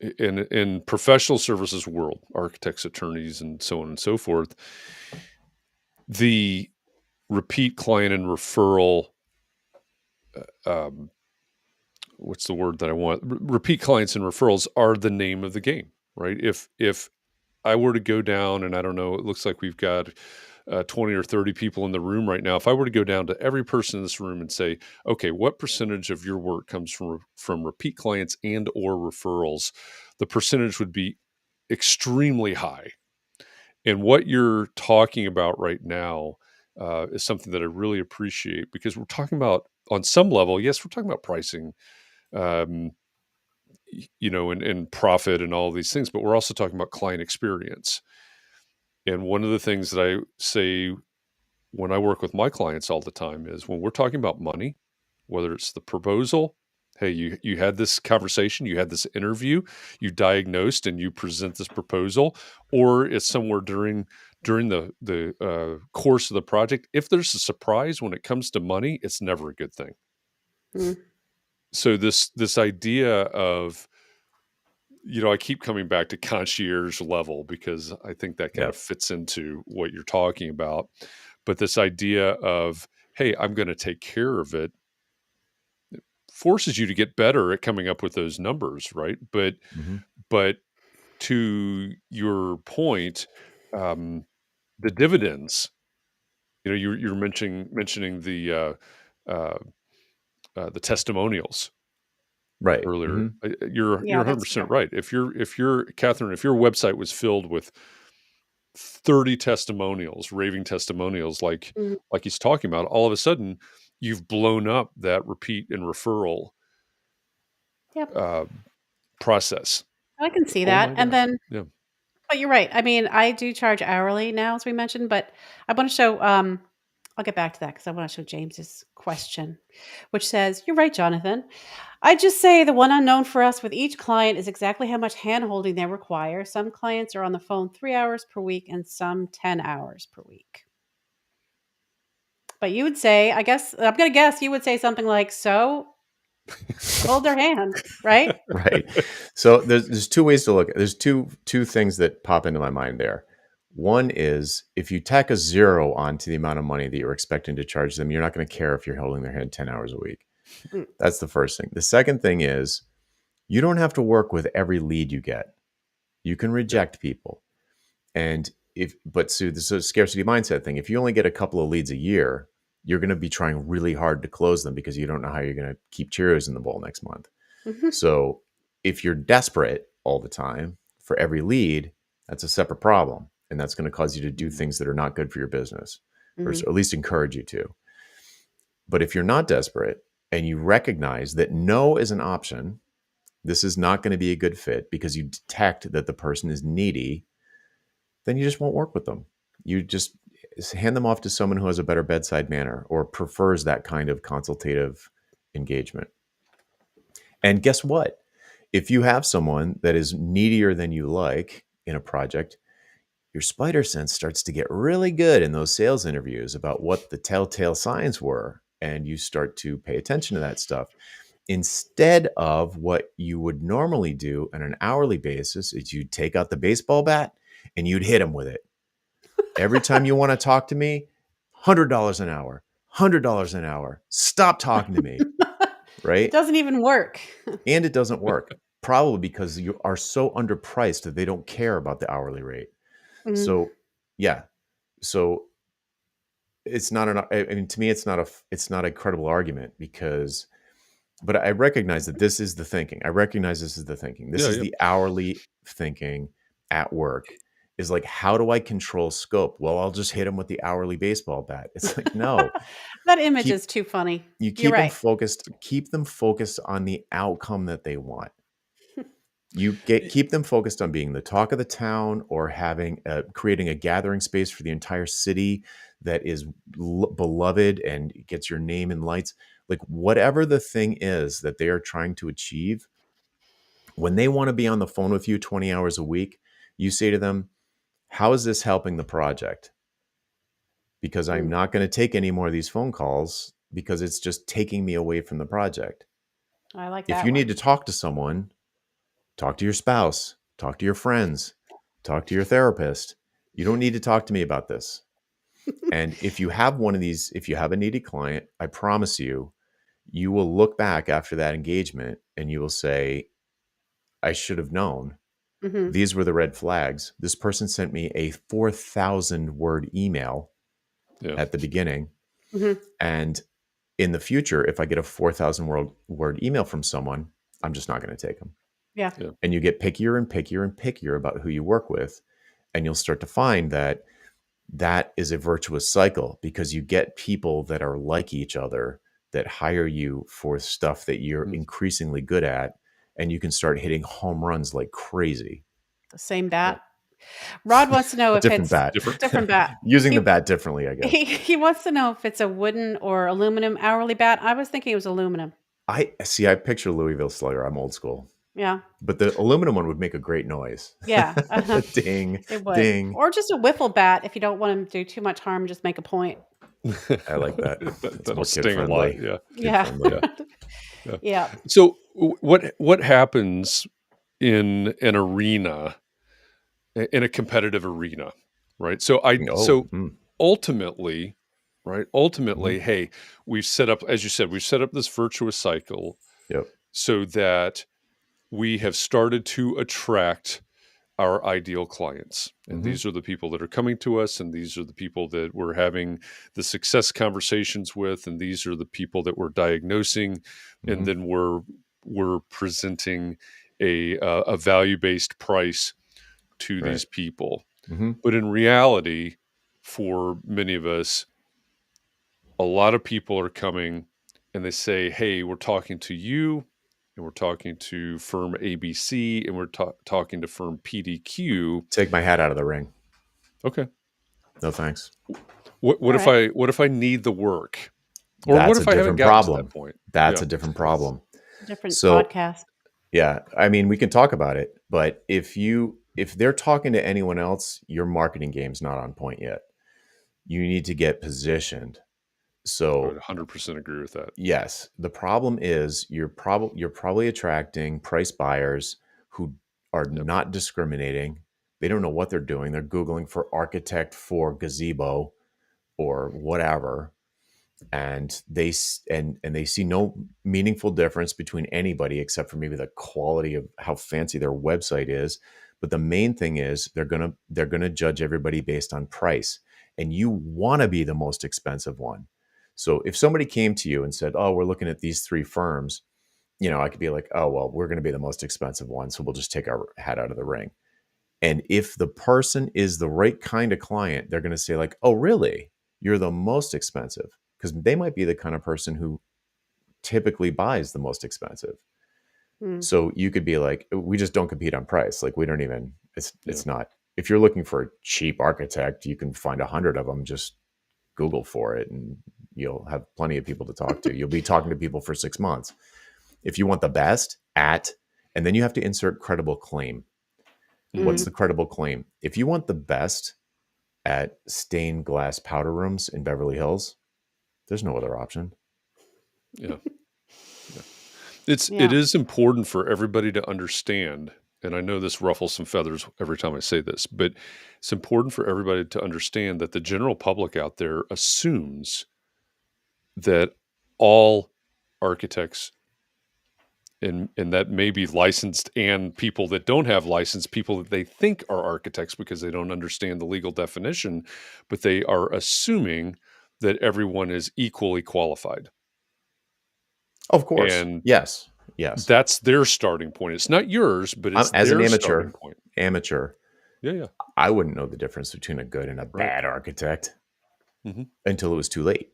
in professional services world, architects, attorneys, and so on and so forth, the repeat client and referral, what's the word that I want? Repeat clients and referrals are the name of the game, right? If I were to go down, and I don't know, it looks like we've got 20 or 30 people in the room right now. If I were to go down to every person in this room and say, okay, what percentage of your work comes from repeat clients and or referrals, the percentage would be extremely high. And what you're talking about right now is something that I really appreciate because we're talking about, on some level, yes, we're talking about pricing, and profit and all these things, but we're also talking about client experience. And one of the things that I say when I work with my clients all the time is when we're talking about money, whether it's the proposal, hey, you had this conversation, you had this interview, you diagnosed and you present this proposal, or it's somewhere during the course of the project. If there's a surprise when it comes to money, it's never a good thing. Mm. So this idea of, I keep coming back to concierge level because I think that kind of fits into what you're talking about. But this idea of, hey, I'm going to take care of it, forces you to get better at coming up with those numbers, right? But to your point, the dividends, you're mentioning the testimonials. Right. Earlier. You're 100% right. If you're Katharine, if your website was filled with 30 testimonials, raving testimonials, like he's talking about, all of a sudden you've blown up that repeat and referral process. I can see that. And then, but you're right. I mean, I do charge hourly now, as we mentioned, but I want to show, I'll get back to that because I want to show James's question, which says, you're right, Jonathan. I just say the one unknown for us with each client is exactly how much hand-holding they require. Some clients are on the phone 3 hours per week and some 10 hours per week. But you would say, I'm going to guess you would say something like, so hold their hand, right? Right. So there's two ways to look at it. There's two things that pop into my mind there. One is if you tack a 0 onto the amount of money that you're expecting to charge them, you're not going to care if you're holding their hand 10 hours a week. That's the first thing. The second thing is you don't have to work with every lead you get. You can reject people. And this is a scarcity mindset thing. If you only get a couple of leads a year, you're going to be trying really hard to close them because you don't know how you're going to keep Cheerios in the bowl next month. So if you're desperate all the time for every lead, that's a separate problem. And that's going to cause you to do things that are not good for your business, or at least encourage you to. But if you're not desperate and you recognize that no is an option, this is not going to be a good fit because you detect that the person is needy, then you just won't work with them. You just hand them off to someone who has a better bedside manner or prefers that kind of consultative engagement. And guess what? If you have someone that is needier than you like in a project, your spider sense starts to get really good in those sales interviews about what the telltale signs were. And you start to pay attention to that stuff. Instead of what you would normally do on an hourly basis is you'd take out the baseball bat and you'd hit them with it. Every time you want to talk to me, $100 an hour, $100 an hour. Stop talking to me. Right? It doesn't even work. And it doesn't work. Probably because you are so underpriced that they don't care about the hourly rate. So, yeah. So it's not to me, it's not a credible argument but I recognize that this is the thinking. I recognize this is the thinking. This is the hourly thinking at work is like, how do I control scope? Well, I'll just hit them with the hourly baseball bat. It's like, no. That image is too funny. You keep them focused. Keep them focused on the outcome that they want. Keep them focused on being the talk of the town or creating a gathering space for the entire city that is beloved and gets your name in lights. Like whatever the thing is that they are trying to achieve, when they want to be on the phone with you 20 hours a week, you say to them, how is this helping the project? Because I'm not going to take any more of these phone calls because it's just taking me away from the project. I like that. If you need to talk to someone, talk to your spouse, talk to your friends, talk to your therapist. You don't need to talk to me about this. And if you have if you have a needy client, I promise you, you will look back after that engagement and you will say, I should have known. These were the red flags. This person sent me a 4,000 word email at the beginning. And in the future, if I get a 4,000 word email from someone, I'm just not going to take them. Yeah. And you get pickier and pickier and pickier about who you work with. And you'll start to find that is a virtuous cycle because you get people that are like each other that hire you for stuff that you're increasingly good at, and you can start hitting home runs like crazy. The same bat. Rod wants to know if Different it's bat. different bat. Using the bat differently, I guess. He wants to know if it's a wooden or aluminum hourly bat. I was thinking it was aluminum. I picture Louisville Slugger. I'm old school. Yeah. But the aluminum one would make a great noise. Yeah. Ding. It would. Ding. Or just a wiffle bat if you don't want him to do too much harm, just make a point. I like that. That'll sting a lot. Yeah. Yeah. Yeah. So what happens in an arena, in a competitive arena, right? So ultimately, right? Hey, we've set up, as you said, we've set up this virtuous cycle. Yep. So that we have started to attract our ideal clients. And these are the people that are coming to us, and these are the people that we're having the success conversations with, and these are the people that we're diagnosing, and then we're presenting a value-based price to these people. But in reality, for many of us, a lot of people are coming and they say, hey, we're talking to you, and we're talking to firm ABC, and we're talking to firm PDQ. Take my hat out of the ring. Okay. No thanks. What if I need the work? Or That's what if I haven't gotten to that point? That's a different problem. Different podcast. Yeah. I mean, we can talk about it, but if they're talking to anyone else, your marketing game's not on point yet. You need to get positioned. So I would 100% agree with that. Yes. The problem is you're probably attracting price buyers who are not discriminating. They don't know what they're doing. They're Googling for architect for gazebo or whatever. And they see no meaningful difference between anybody except for maybe the quality of how fancy their website is. But the main thing is they're gonna judge everybody based on price. And you want to be the most expensive one. So if somebody came to you and said, oh, we're looking at these 3 firms, I could be like, oh, well, we're going to be the most expensive one. So we'll just take our hat out of the ring. And if the person is the right kind of client, they're going to say like, oh, really? You're the most expensive? Because they might be the kind of person who typically buys the most expensive. So you could be like, we just don't compete on price. Like we don't even, it's not, if you're looking for a cheap architect, you can find 100 of them, just Google for it and you'll have plenty of people to talk to. You'll be talking to people for 6 months. If you want the best and then you have to insert credible claim. What's the credible claim? If you want the best at stained glass powder rooms in Beverly Hills, there's no other option. Yeah. It is important for everybody to understand, and I know this ruffles some feathers every time I say this, but it's important for everybody to understand that the general public out there assumes that all architects, and that may be licensed and people that don't have license, people that they think are architects because they don't understand the legal definition, but they are assuming that everyone is equally qualified. Of course. And yes. That's their starting point. It's not yours, but it's as their an starting point. Amateur. Yeah. I wouldn't know the difference between a good and a bad architect until it was too late.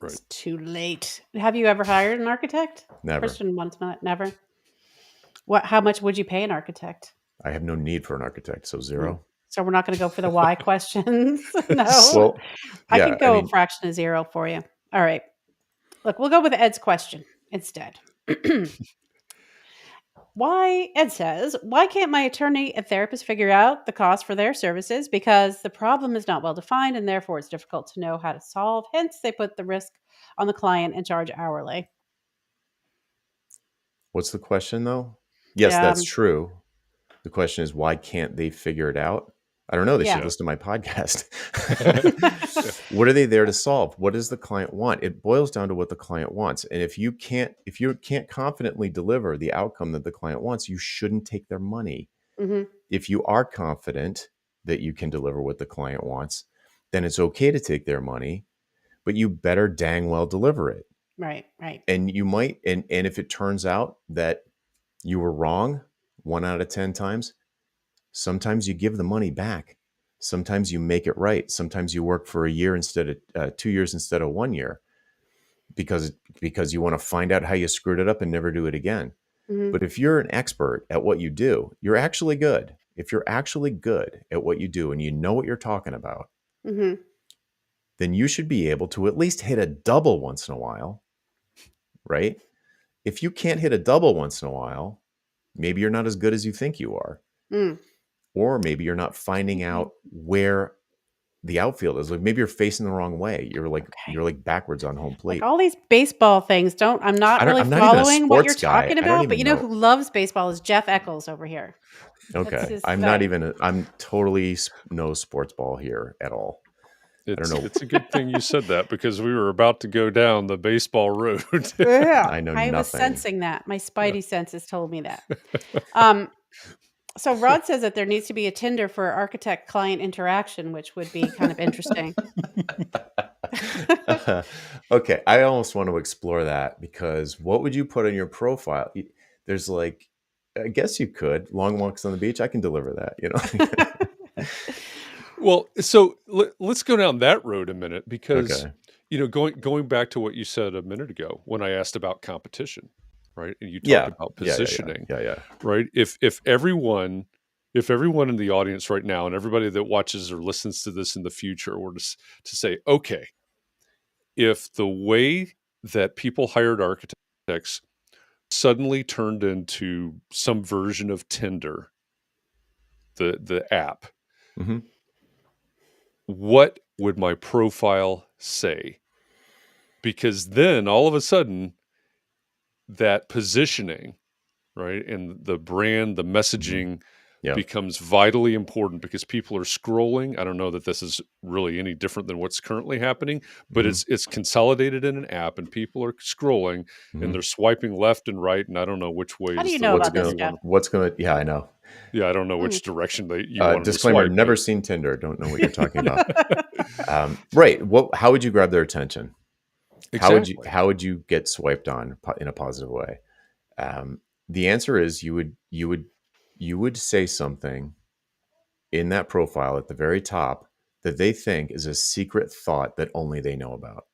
Right. It's too late. Have you ever hired an architect? Never. Christian once, never. How much would you pay an architect? I have no need for an architect, so 0. So we're not going to go for the why questions. No. Well, I could go a fraction of 0 for you. All right. Look, we'll go with Ed's question instead. Ed says, why can't my attorney and therapist figure out the cost for their services? Because the problem is not well defined and therefore it's difficult to know how to solve. Hence, they put the risk on the client and charge hourly. What's the question though? Yes, that's true. The question is, why can't they figure it out? I don't know. They should listen to my podcast. What are they there to solve? What does the client want? It boils down to what the client wants. And if you can't confidently deliver the outcome that the client wants, you shouldn't take their money. If you are confident that you can deliver what the client wants, then it's okay to take their money, but you better dang well deliver it. Right. And you might, and if it turns out that you were wrong 1 out of 10 times, sometimes you give the money back. Sometimes you make it right. Sometimes you work for a year instead of 2 years instead of 1 year. because you want to find out how you screwed it up and never do it again. Mhm. But if you're an expert at what you do, you're actually good. If you're actually good at what you do and you know what you're talking about, Mhm. then you should be able to at least hit a double once in a while, right? If you can't hit a double once in a while, maybe you're not as good as you think you are. Mm. Or maybe you're not finding out where the outfield is. Like maybe you're facing the wrong way. You're like backwards on home Like plate. all these baseball things, I'm not really I'm not even a following what you're sports guy. talking I don't about, but even you know know. who loves baseball is Jeff Echols over here. That's Okay. his I'm not thing. even, I'm totally no sports ball here at all. I don't know. It's a good thing you said that because we were about to go down the baseball road. Yeah, I know I was nothing. sensing that. My spidey senses told me that. So Rod says that there needs to be a Tinder for architect-client interaction, which would be kind of interesting. Okay. I almost want to explore that because what would you put on your profile? There's like, I guess you could. Long walks on the beach. I can deliver that, you know? Well, so let's go down that road a minute because, Okay. you know, going back to what you said a minute ago when I asked about competition, right? And you talked Yeah. about Yeah. positioning, Yeah. right? If everyone in the audience right now and everybody that watches or listens to this in the future were to say, okay, if the way that people hired architects suddenly turned into some version of Tinder, the app, Mm-hmm. what would my profile say? Because then all of a sudden that positioning, right, and the brand, the messaging Yeah. becomes vitally important because people are scrolling. I don't know that this is really any different than what's currently happening, but it's consolidated in an app and people are scrolling and they're swiping left and right. And I don't know which way How do is you the know way about that this, you Jeff? want. Yeah, I know. Yeah, I don't know which direction you want them to Disclaimer, swipe. never seen Tinder. Don't know what you're talking about. Right. How would you grab their attention? Exactly. How would you get swiped on in a positive way? The answer is you would say something in that profile at the very top that they think is a secret thought that only they know about.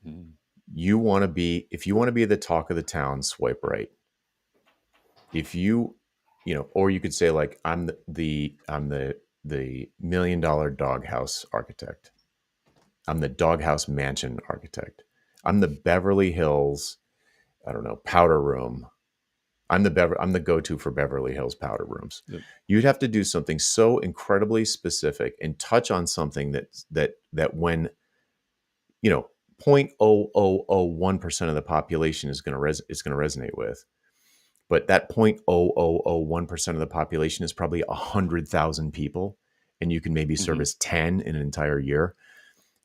Mm. If you want to be the talk of the town, swipe right. If you know, or you could say like, I'm the $1 million doghouse architect. I'm the doghouse mansion architect. I'm the Beverly Hills, I don't know, powder room. I'm the go-to for Beverly Hills powder rooms. Yep. You'd have to do something so incredibly specific and touch on something that when, you know, 0.0001% of the population is going to resonate with. But that 0.0001% of the population is probably 100,000 people, and you can maybe service 10 in an entire year.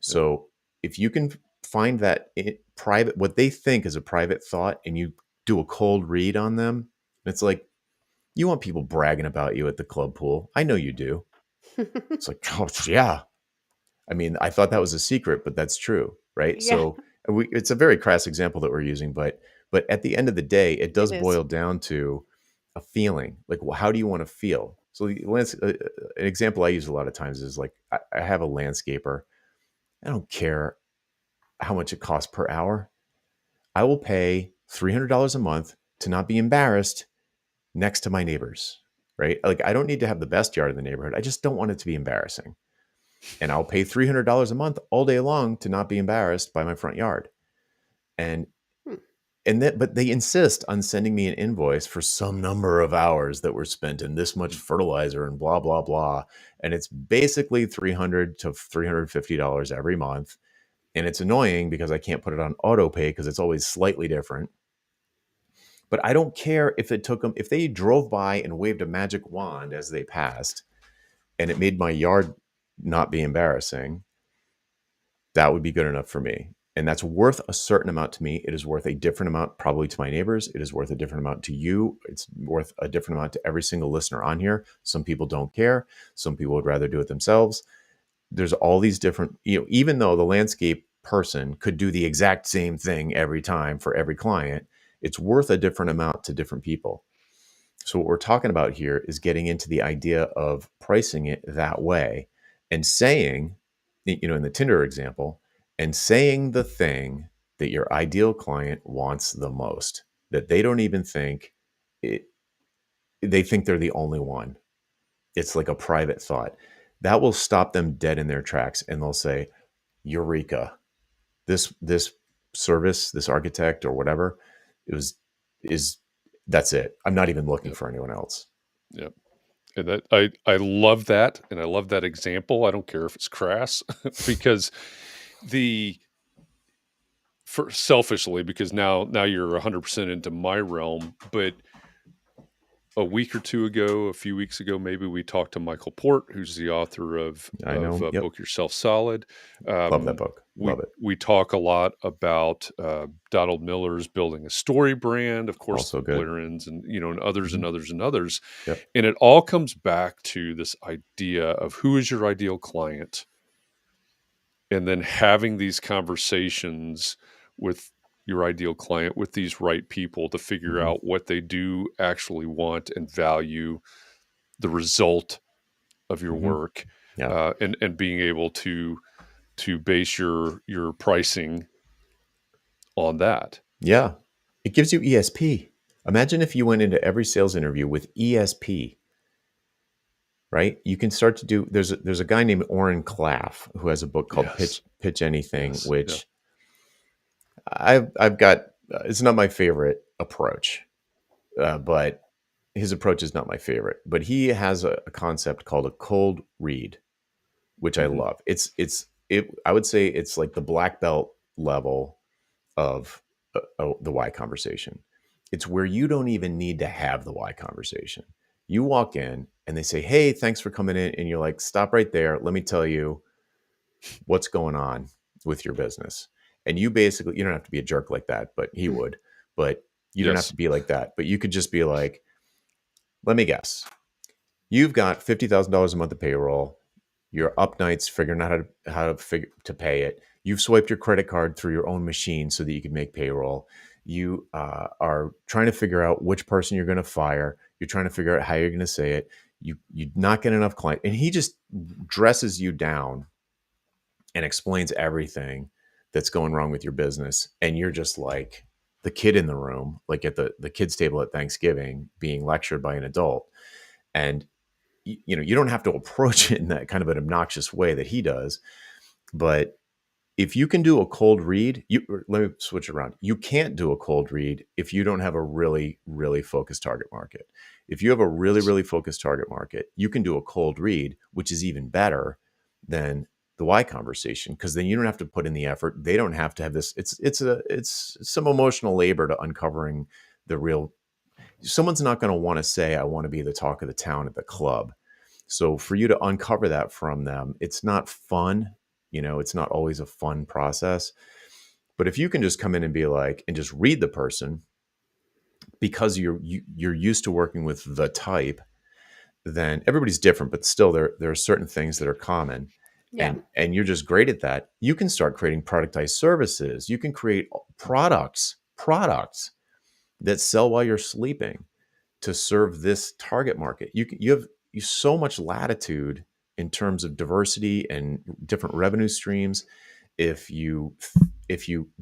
So if you can find that private, what they think is a private thought, and you do a cold read on them, it's like, you want people bragging about you at the club pool. I know you do. It's like, oh yeah. I mean, I thought that was a secret, but that's true, right? Yeah. So it's a very crass example that we're using, but at the end of the day, it does boil down to a feeling. Like, well, how do you want to feel? So an example I use a lot of times is like, I have a landscaper. I don't care how much it costs per hour. I will pay $300 a month to not be embarrassed next to my neighbors, right? Like, I don't need to have the best yard in the neighborhood. I just don't want it to be embarrassing. And I'll pay $300 a month all day long to not be embarrassed by my front yard. But they insist on sending me an invoice for some number of hours that were spent in this much fertilizer and blah, blah, blah. And it's basically $300 to $350 every month. And it's annoying because I can't put it on auto pay because it's always slightly different. But I don't care if it took them, if they drove by and waved a magic wand as they passed and it made my yard not be embarrassing, that would be good enough for me. And that's worth a certain amount to me. It is worth a different amount probably to my neighbors. It is worth a different amount to you. It's worth a different amount to every single listener on here. Some people don't care. Some people would rather do it themselves. There's all these different, even though the landscape person could do the exact same thing every time for every client, it's worth a different amount to different people. So what we're talking about here is getting into the idea of pricing it that way and saying, in the Tinder example, and saying the thing that your ideal client wants the most, that they don't even think it, they think they're the only one. It's like a private thought. That will stop them dead in their tracks, and they'll say, Eureka, this service, this architect or whatever, that's it. I'm not even looking for anyone else. Yep. And that I love that. And I love that example. I don't care if it's crass because selfishly, because now you're 100% into my realm, but a week or two ago, a few weeks ago, maybe we talked to Michael Port, who's the author of Book Yourself Solid. Love that book. Love it. We talk a lot about Donald Miller's Building a Story brand, of course, Blairens and others and others and others. Yep. And it all comes back to this idea of who is your ideal client, and then having these conversations with your ideal client, with these right people, to figure out what they do actually want and value, the result of your work, and being able to base your pricing on that. Yeah. It gives you ESP. Imagine if you went into every sales interview with ESP, right? You can start to do, there's a guy named Oren Klaff who has a book called Pitch Anything, which I've got, it's not my favorite approach, but his approach is not my favorite. But he has a concept called a cold read, which I love. I would say it's like the black belt level of the why conversation. It's where you don't even need to have the why conversation. You walk in and they say, "Hey, thanks for coming in," and you're like, "Stop right there. Let me tell you what's going on with your business." And you don't have to be a jerk like that, but he would. But you don't have to be like that. But you could just be like, "Let me guess. You've got $50,000 a month of payroll. You're up nights figuring out how to pay it. You've swiped your credit card through your own machine so that you can make payroll. You are trying to figure out which person you're going to fire. You're trying to figure out how you're going to say it. You're not getting enough clients." And he just dresses you down and explains everything that's going wrong with your business. And you're just like the kid in the room, like at the kids' table at Thanksgiving, being lectured by an adult. And you don't have to approach it in that kind of an obnoxious way that he does. But if you can do a cold read, let me switch it around. You can't do a cold read if you don't have a really, really focused target market. If you have a really, really focused target market, you can do a cold read, which is even better than the why conversation, because then you don't have to put in the effort. They don't have to have this. It's some emotional labor to uncovering the real. Someone's not going to want to say, "I want to be the talk of the town at the club." So for you to uncover that from them, it's not fun. It's not always a fun process. But if you can just come in and be like, and just read the person, because you're used to working with the type, then everybody's different, but still there are certain things that are common. Yeah. And you're just great at that. You can start creating productized services. You can create products that sell while you're sleeping to serve this target market. You have so much latitude in terms of diversity and different revenue streams. If you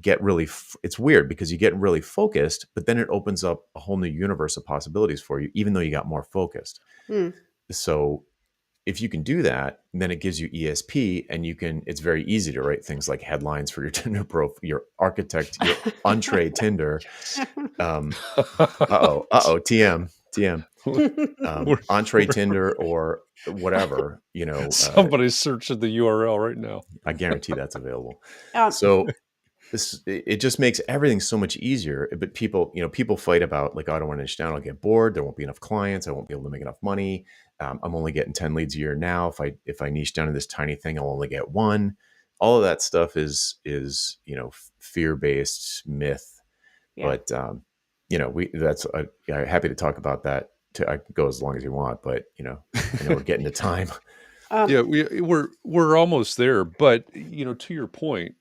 get really, it's weird because you get really focused, but then it opens up a whole new universe of possibilities for you, even though you got more focused. So if you can do that, then it gives you ESP, and it's very easy to write things like headlines for your Tinder profile, your architect, your entree Tinder. TM. Entree Tinder or whatever, Somebody's searching the URL right now. I guarantee that's available. So it just makes everything so much easier. But people fight about like, "Oh, I don't want to niche down. I'll get bored. There won't be enough clients. I won't be able to make enough money. I'm only getting 10 leads a year now. If I niche down to this tiny thing, I'll only get one." All of that stuff is fear-based myth. Yeah. But I'm happy to talk about that. I can go as long as you want, but I know we're getting to time. We're almost there. But to your point,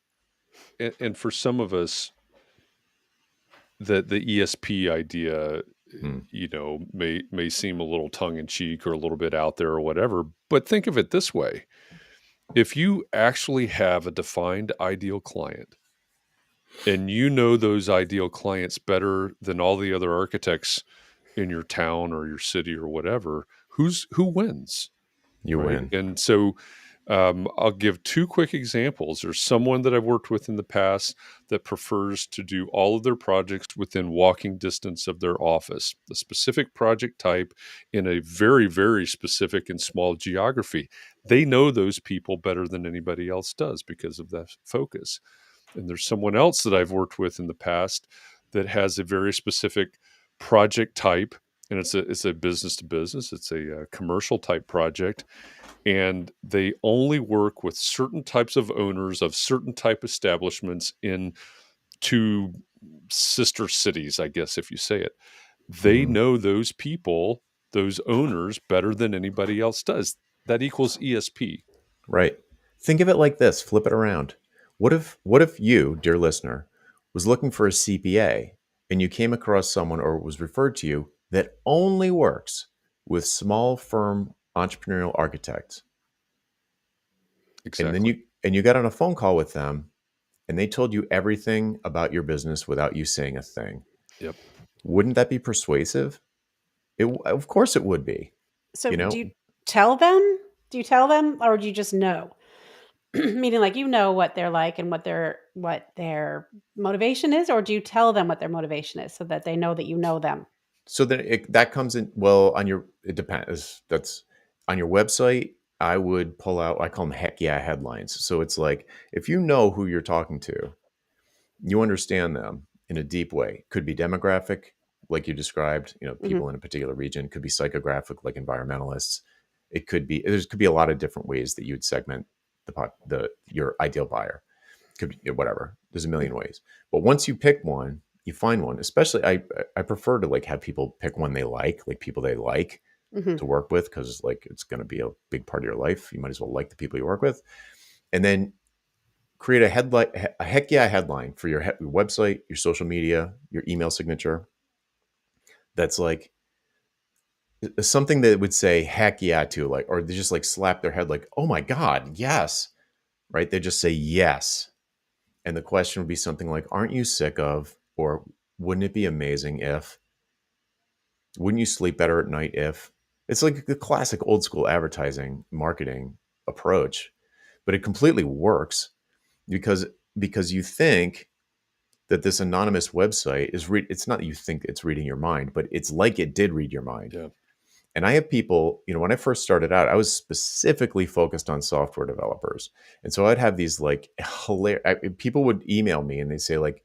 and for some of us, the ESP idea, may seem a little tongue in cheek or a little bit out there or whatever. But think of it this way: if you actually have a defined ideal client, and you know those ideal clients better than all the other architects in your town or your city or whatever, who wins? You Right. win. And so I'll give two quick examples. There's someone that I've worked with in the past that prefers to do all of their projects within walking distance of their office, a specific project type in a very, very specific and small geography. They know those people better than anybody else does because of that focus. And there's someone else that I've worked with in the past that has a very specific project type, and it's a business to business, it's a commercial type project, and they only work with certain types of owners of certain type establishments in two sister cities, I guess, if you say it. They know those people, those owners, better than anybody else does. That equals ESP. Right. Think of it like this, flip it around. What if you, dear listener, was looking for a CPA and you came across someone or was referred to you that only works with small firm entrepreneurial architects? And then Exactly. you got on a phone call with them and they told you everything about your business without you saying a thing. Yep. Wouldn't that be persuasive? Of course it would be. So You know, do you tell them? Do you tell them, or do you just know? Meaning, like, you know what they're like and what their motivation is, or do you tell them what their motivation is so that they know that you know them? so then that comes in well on your. It depends. That's on your website. I would pull out. I call them heck yeah headlines. So it's like if you know who you're talking to, you understand them in a deep way. Could be demographic, like you described. People in a particular region. Could be psychographic, like environmentalists. It could be. There could be a lot of different ways that you would segment your ideal buyer. Could be whatever. There's a million ways. But once you pick one, you find one. Especially, I prefer to like have people pick one they like people they like Mm-hmm. to work with, because like it's going to be a big part of your life. You might as well like the people you work with, and then create a heck yeah headline for your website, your social media, your email signature. That's like something that would say heck yeah to, like, or they just like slap their head like, oh my God, yes, right? They just say yes. And the question would be something like, aren't you sick of, or wouldn't it be amazing if, wouldn't you sleep better at night if? It's like the classic old school advertising marketing approach, but it completely works because you think that this anonymous website is it's not that you think it's reading your mind, but it's like it did read your mind. Yeah. And I have people, when I first started out, I was specifically focused on software developers. And so I'd have these like hilarious, people would email me and they say like,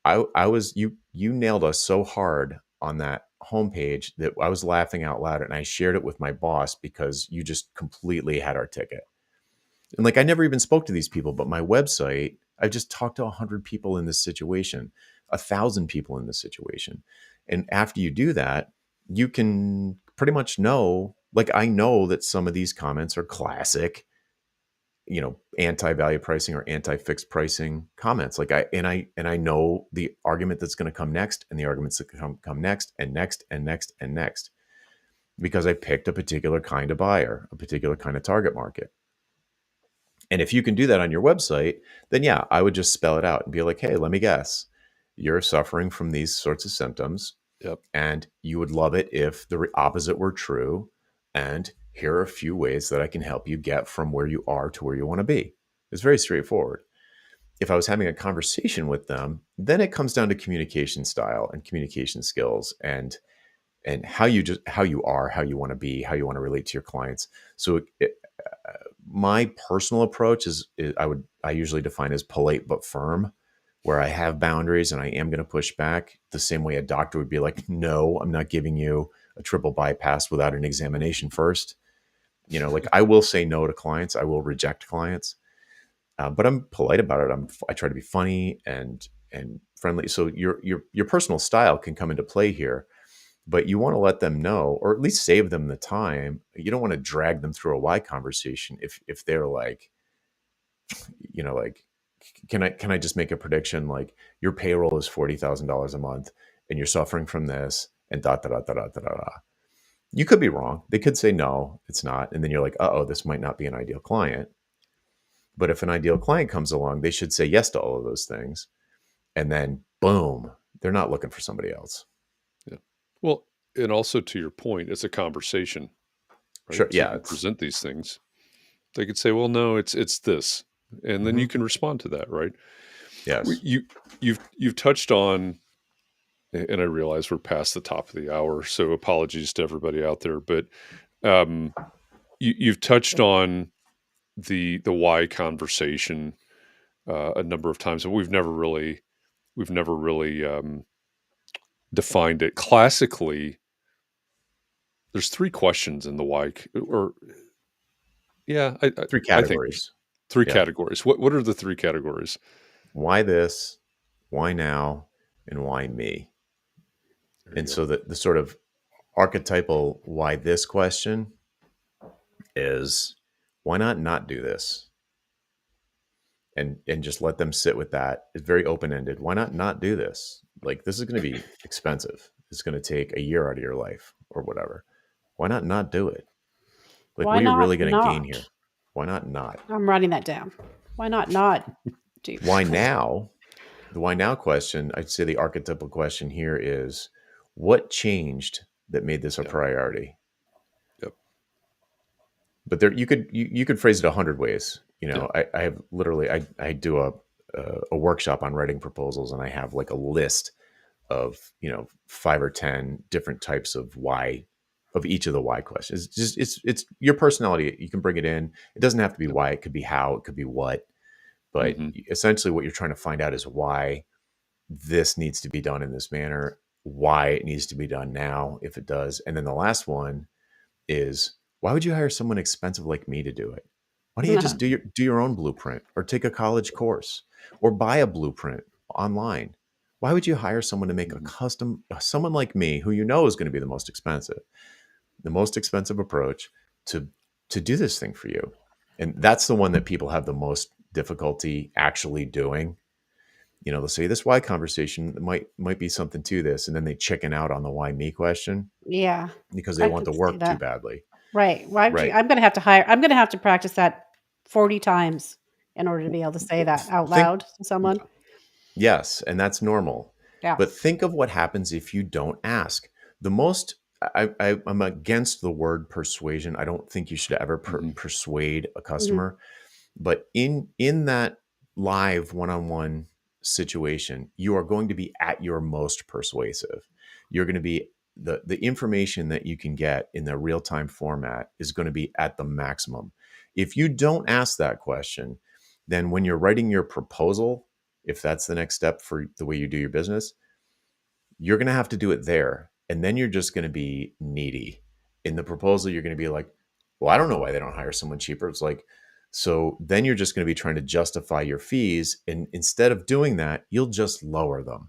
I was, you nailed us so hard on that homepage that I was laughing out loud, and I shared it with my boss because you just completely had our ticket. And like, I never even spoke to these people, but my website, I just talked to 100 people in this situation, 1,000 people in this situation. And after you do that, you can pretty much know, like, I know that some of these comments are classic, anti-value pricing or anti-fixed pricing comments. Like I know the argument that's going to come next, and the arguments that come next and next and next and next, because I picked a particular kind of buyer, a particular kind of target market. And if you can do that on your website, then yeah, I would just spell it out and be like, hey, let me guess. You're suffering from these sorts of symptoms. Yep. And you would love it if the opposite were true. And here are a few ways that I can help you get from where you are to where you want to be. It's very straightforward. If I was having a conversation with them, then it comes down to communication style and communication skills and how you are, how you want to be, how you want to relate to your clients. So my personal approach is I usually define as polite but firm, where I have boundaries and I am going to push back the same way a doctor would be like, no, I'm not giving you a triple bypass without an examination first. Like I will say no to clients. I will reject clients, but I'm polite about it. I try to be funny and friendly. So your personal style can come into play here, but you want to let them know, or at least save them the time. You don't want to drag them through a why conversation if they're like, like, can I just make a prediction? Like, your payroll is $40,000 a month and you're suffering from this and da da da da da da da. You could be wrong. They could say, no, it's not. And then you're like, uh-oh, this might not be an ideal client. But if an ideal client comes along, they should say yes to all of those things. and then boom, they're not looking for somebody else. Yeah. Well, and also to your point, it's a conversation, right? Sure. So Yeah. you present these things. They could say, well, no, it's this. And then you can respond to that, right? Yes. You've touched on, and I realize we're past the top of the hour, so apologies to everybody out there, but you've touched on the why conversation a number of times, and we've never really defined it. Classically, there's 3 questions in the why, or yeah, I 3 think there's categories. 3 Yeah. categories. What are the 3 categories? Why this, why now, and why me? And so the sort of archetypal why this question is, why not do this? And just let them sit with that. It's very open-ended. Why not do this? Like, this is going to be expensive. It's going to take a year out of your life or whatever. Why not do it? Like, Why what are you not really going to gain not? here? Why not? I'm writing that down. Why not do? Why now? The why now question, I'd say the archetypal question here is, what changed that made this a priority? Yep. But there, you could phrase it 100 ways. You know, I have literally, I do a workshop on writing proposals, and I have like a list of, 5 or 10 different types of why, of each of the why questions. It's just, it's your personality. You can bring it in. It doesn't have to be why. It could be how. It could be what. But essentially, what you're trying to find out is why this needs to be done in this manner, why it needs to be done now, if it does. And then the last one is, why would you hire someone expensive like me to do it? Why don't you just do your own blueprint, or take a college course, or buy a blueprint online? Why would you hire someone to make a custom, someone like me, who you know is going to be the most expensive approach to do this thing for you? And that's the one that people have the most difficulty actually doing. They'll say this why conversation might be something to this, and then they chicken out on the why me question. Yeah, because they want the work too badly. Right. Why would you? I'm going to have to practice that 40 times in order to be able to say that out loud to someone. Yes, and that's normal. Yeah. But think of what happens if you don't ask. I'm against the word persuasion. I don't think you should ever persuade a customer. But in that live one-on-one situation, you are going to be at your most persuasive. You're going to be the information that you can get in the real-time format is going to be at the maximum. If you don't ask that question, then when you're writing your proposal, if that's the next step for the way you do your business, you're going to have to do it there. And then you're just going to be needy. In the proposal, you're going to be like, well, I don't know why they don't hire someone cheaper. It's like, so then you're just going to be trying to justify your fees. And instead of doing that, you'll just lower them.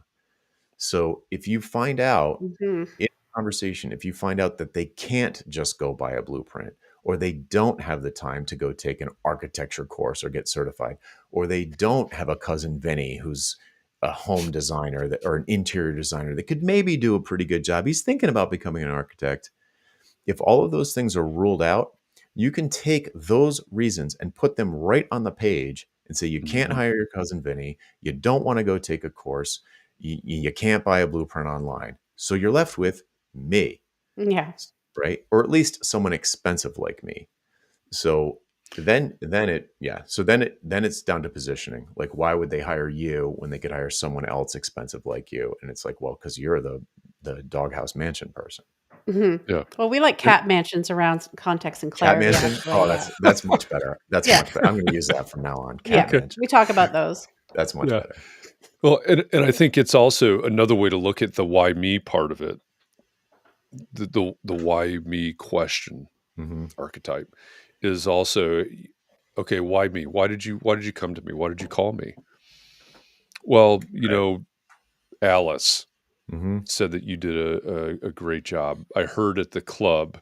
So if you find out in a conversation, if you find out that they can't just go buy a blueprint, or they don't have the time to go take an architecture course or get certified, or they don't have a cousin Vinny who's a home designer or an interior designer that could maybe do a pretty good job, he's thinking about becoming an architect. If all of those things are ruled out, you can take those reasons and put them right on the page and say, you can't hire your cousin Vinny. You don't want to go take a course. You can't buy a blueprint online. So you're left with me. Yeah. Right. Or at least someone expensive like me. So then it's down to positioning. Like, why would they hire you when they could hire someone else expensive like you? And it's like, well, because you're the doghouse mansion person. Yeah. Well, we like cat mansions around context and clarity. Cat mansion? Oh, that's much better. That's much better. I'm going to use that from now on. Cat mansion. We talk about those. That's much better. Well, and I think it's also another way to look at the why me part of it. The why me question archetype is also, okay, why me? Why did you come to me? Why did you call me? Well, Alice said that you did a great job. I heard at the club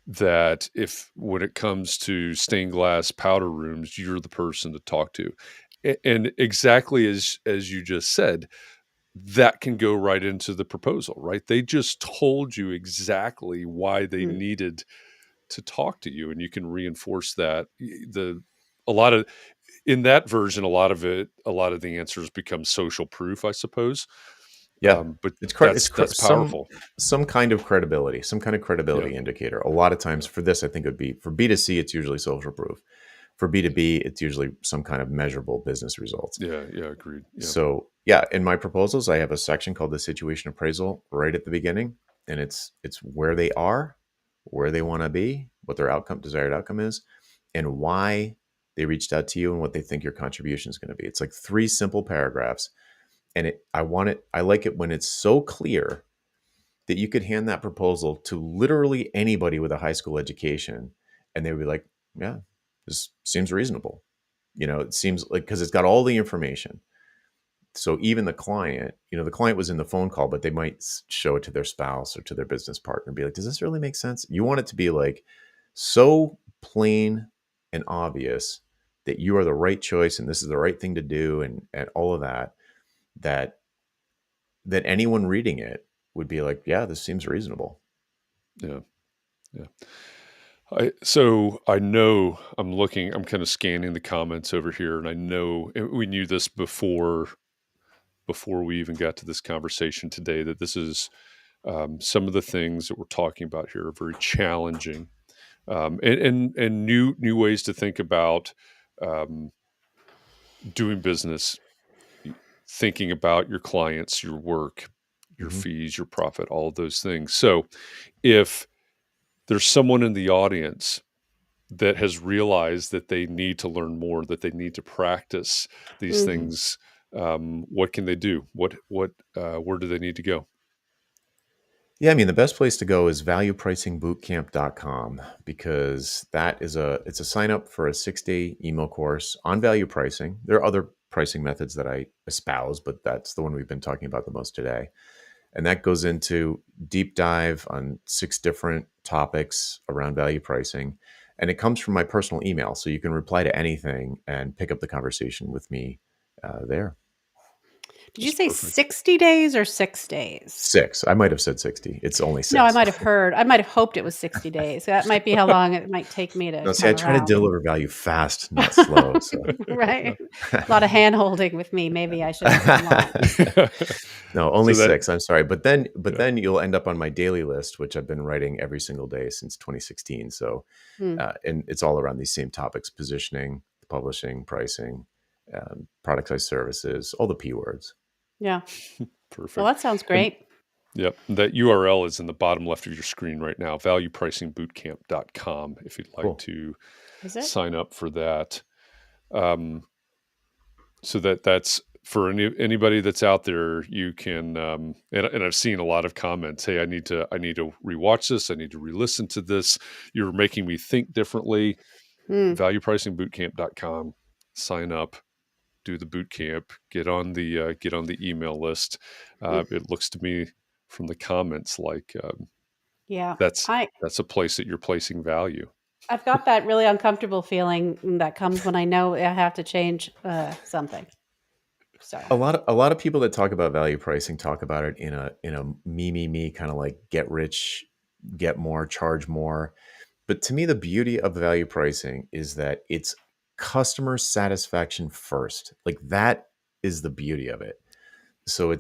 that when it comes to stained glass powder rooms, you're the person to talk to. And exactly as you just said, that can go right into the proposal, right? They just told you exactly why they needed to talk to you, and you can reinforce that. a lot of in that version, a lot of the answers become social proof, I suppose. Yeah, But it's that's powerful. some kind of credibility, Yeah. indicator. A lot of times for this, I think it would be for B2C, it's usually social proof. For B2B, it's usually some kind of measurable business results. Yeah. Agreed. Yeah. So yeah, in my proposals, I have a section called the Situation Appraisal right at the beginning, and it's where they are, where they want to be, what their desired outcome is, and why they reached out to you and what they think your contribution is going to be. It's like 3 simple paragraphs, and I like it when it's so clear that you could hand that proposal to literally anybody with a high school education, and they would be like, yeah, this seems reasonable. It seems like, because it's got all the information. So even the client was in the phone call, but they might show it to their spouse or to their business partner and be like, does this really make sense? You want it to be like so plain and obvious that you are the right choice and this is the right thing to do, and all of that anyone reading it would be like, yeah, this seems reasonable. Yeah. So I know I'm kind of scanning the comments over here, and I know we knew this before we even got to this conversation today, that this is some of the things that we're talking about here are very challenging, and new ways to think about doing business, thinking about your clients, your work, your fees, your profit, all of those things. So if there's someone in the audience that has realized that they need to learn more, that they need to practice these things, what can they do? Where do they need to go? Yeah, I mean, the best place to go is valuepricingbootcamp.com, because it's a sign up for a 6-day email course on value pricing. There are other pricing methods that I espouse, but that's the one we've been talking about the most today. And that goes into deep dive on 6 different topics around value pricing. And it comes from my personal email. So you can reply to anything and pick up the conversation with me there. Did you say 60 days or 6 days? 6. I might have said 60. It's only 6. No, I might have hoped it was 60 days. That might be how long it might take me to. No, see, I try to deliver value fast, not slow. So. Right. A lot of hand holding with me. Maybe I should have. No, only 6. I'm sorry. But then you'll end up on my daily list, which I've been writing every single day since 2016. So, and it's all around these same topics: positioning, publishing, pricing, productized services, all the P words. Yeah. Perfect. Well, that sounds great. Yep. That URL is in the bottom left of your screen right now, valuepricingbootcamp.com, if you'd like to sign up for that. So that's for anybody that's out there, you can, and I've seen a lot of comments, hey, I need to rewatch this. I need to re-listen to this. You're making me think differently. Valuepricingbootcamp.com, sign up. Do the boot camp, get on the email list. It looks to me from the comments like that's a place that you're placing value. I've got that really uncomfortable feeling that comes when I know I have to change something. So a lot of people that talk about value pricing talk about it in a me kind of like get rich, get more, charge more. But to me, the beauty of value pricing is that it's customer satisfaction first. Like, that is the beauty of it. So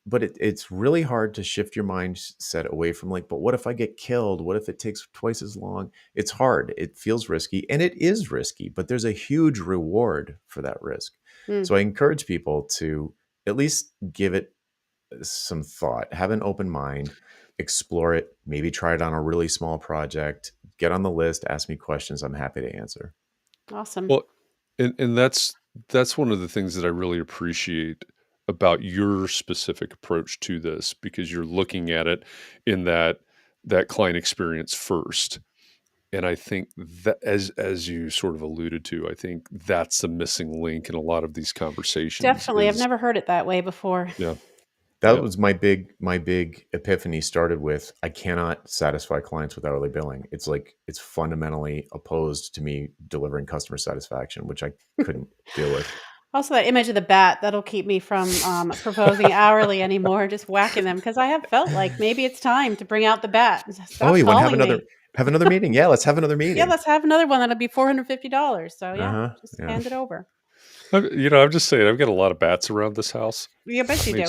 but it's really hard to shift your mindset away from like, but what if I get killed? What if it takes twice as long? It's hard. It feels risky, and it is risky, but there's a huge reward for that risk. So I encourage people to at least give it some thought, have an open mind, explore it, maybe try it on a really small project, get on the list, ask me questions. I'm happy to answer. Awesome. Well, and that's one of the things that I really appreciate about your specific approach to this, because you're looking at it in that client experience first. And I think that, as you sort of alluded to, I think that's the missing link in a lot of these conversations. Definitely. I've never heard it that way before. Yeah. That was my big epiphany started with, I cannot satisfy clients with hourly billing. It's like, it's fundamentally opposed to me delivering customer satisfaction, which I couldn't deal with. Also, that image of the bat, that'll keep me from proposing hourly anymore, just whacking them, because I have felt like maybe it's time to bring out the bat. Oh, you want to have Have another meeting. Yeah, let's have another meeting. Yeah, let's have another one. That'll be $450. So just Yeah. hand it over. I'm just saying, I've got a lot of bats around this house. Yeah, I bet you do.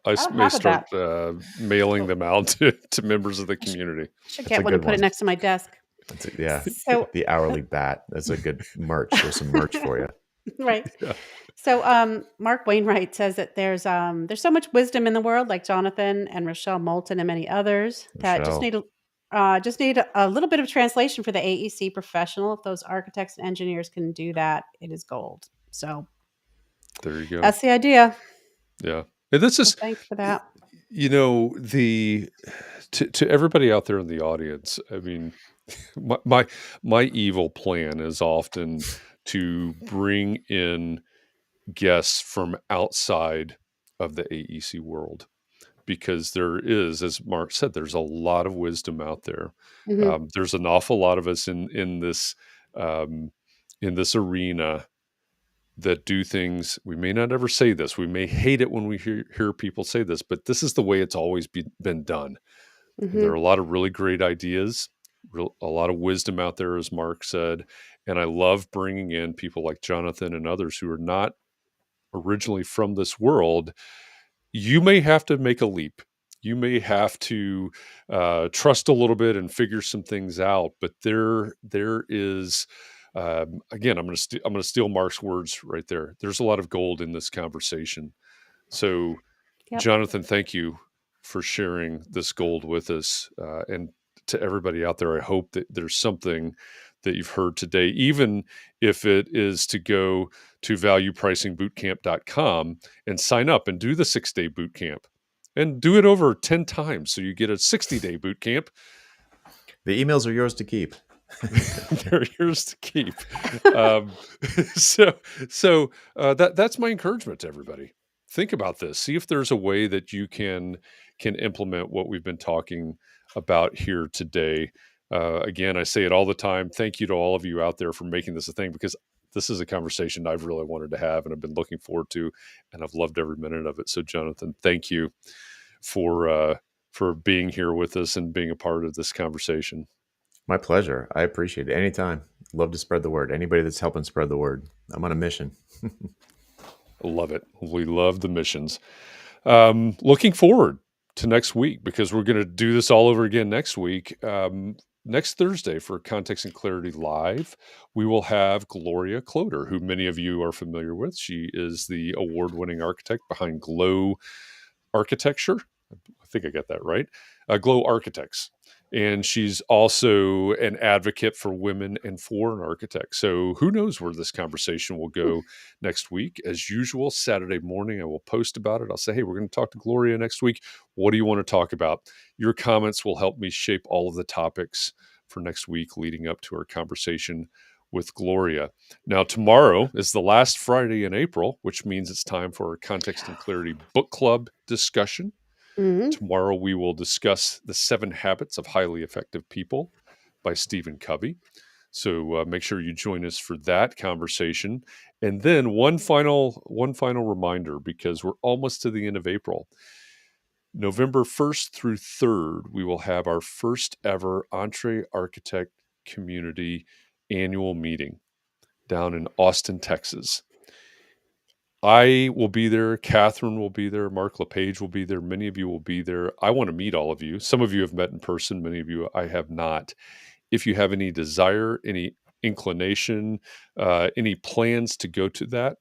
I don't may have a start bat. mailing them out to members of the community. Should That's get a one and good put it one. next to my desk. So the hourly bat. That's a good merch. There's some merch for you. right. Yeah. So Mark Wainwright says that there's so much wisdom in the world, like Jonathan and Rochelle Moulton and many others, that just need a little bit of translation for the AEC professional. If those architects and engineers can do that, it is gold. So There you go. that's the idea. Yeah. And this is, thanks for that. To everybody out there in the audience, I mean, my evil plan is often to bring in guests from outside of the AEC world, because there is, as Mark said, there's a lot of wisdom out there. Mm-hmm. There's an awful lot of us in this arena that do things. We may not ever say this. We may hate it when we hear people say this, but this is the way it's always been done. Mm-hmm. There are a lot of really great ideas, a lot of wisdom out there, as Mark said. And I love bringing in people like Jonathan and others who are not originally from this world. You may have to make a leap. You may have to trust a little bit and figure some things out. But there is, again, I'm going to steal Mark's words right there. There's a lot of gold in this conversation. So, Yep. Jonathan, thank you for sharing this gold with us. And to everybody out there, I hope that there's something that you've heard today, even if it is to go to valuepricingbootcamp.com and sign up and do the 6-day boot camp and do it over 10 times. So you get a 60-day boot camp. The emails are yours to keep. They're yours to keep. That's my encouragement to everybody. Think about this. See if there's a way that you can implement what we've been talking about here today. Again, I say it all the time. Thank you to all of you out there for making this a thing, because this is a conversation I've really wanted to have and I've been looking forward to, and I've loved every minute of it. So, Jonathan, thank you for being here with us and being a part of this conversation. My pleasure. I appreciate it. Anytime. Love to spread the word. Anybody that's helping spread the word. I'm on a mission. Love it. We love the missions. Looking forward to next week, because we're going to do this all over again next week. Next Thursday for Context and Clarity Live, we will have Gloria Cloder, who many of you are familiar with. She is the award-winning architect behind Glow Architecture. I think I got that right. Glow Architects. And she's also an advocate for women and foreign architects. So who knows where this conversation will go next week. As usual, Saturday morning, I will post about it. I'll say, hey, we're going to talk to Gloria next week. What do you want to talk about? Your comments will help me shape all of the topics for next week leading up to our conversation with Gloria. Now, tomorrow is the last Friday in April, which means it's time for our Context and Clarity Book Club discussion. Mm-hmm. Tomorrow we will discuss The 7 Habits of Highly Effective People by Stephen Covey. So make sure you join us for that conversation. And then one final reminder, because we're almost to the end of April. November 1st through 3rd, we will have our first ever EntreArchitect Community annual meeting down in Austin, Texas. I will be there. Katharine will be there. Mark LePage will be there. Many of you will be there. I want to meet all of you. Some of you have met in person. Many of you I have not. If you have any desire, any inclination, any plans to go to that,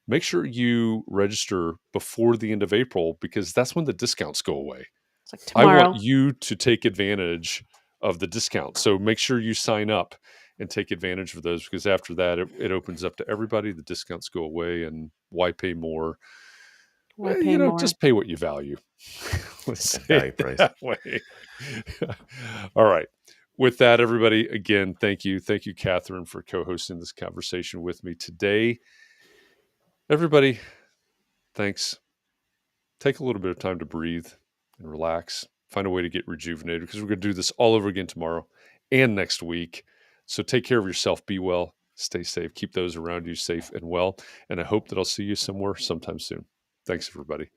make sure you register before the end of April, because that's when the discounts go away. It's like tomorrow. I want you to take advantage of the discount. So make sure you sign up and take advantage of those, because after that, it opens up to everybody. The discounts go away, and why pay more? Why pay more? Just pay what you value. Let's say Value it price. that way. All right. With that, everybody, again, thank you. Thank you, Katharine, for co-hosting this conversation with me today. Everybody, thanks. Take a little bit of time to breathe and relax. Find a way to get rejuvenated, because we're going to do this all over again tomorrow and next week. So take care of yourself. Be well. Stay safe. Keep those around you safe and well. And I hope that I'll see you somewhere sometime soon. Thanks, everybody.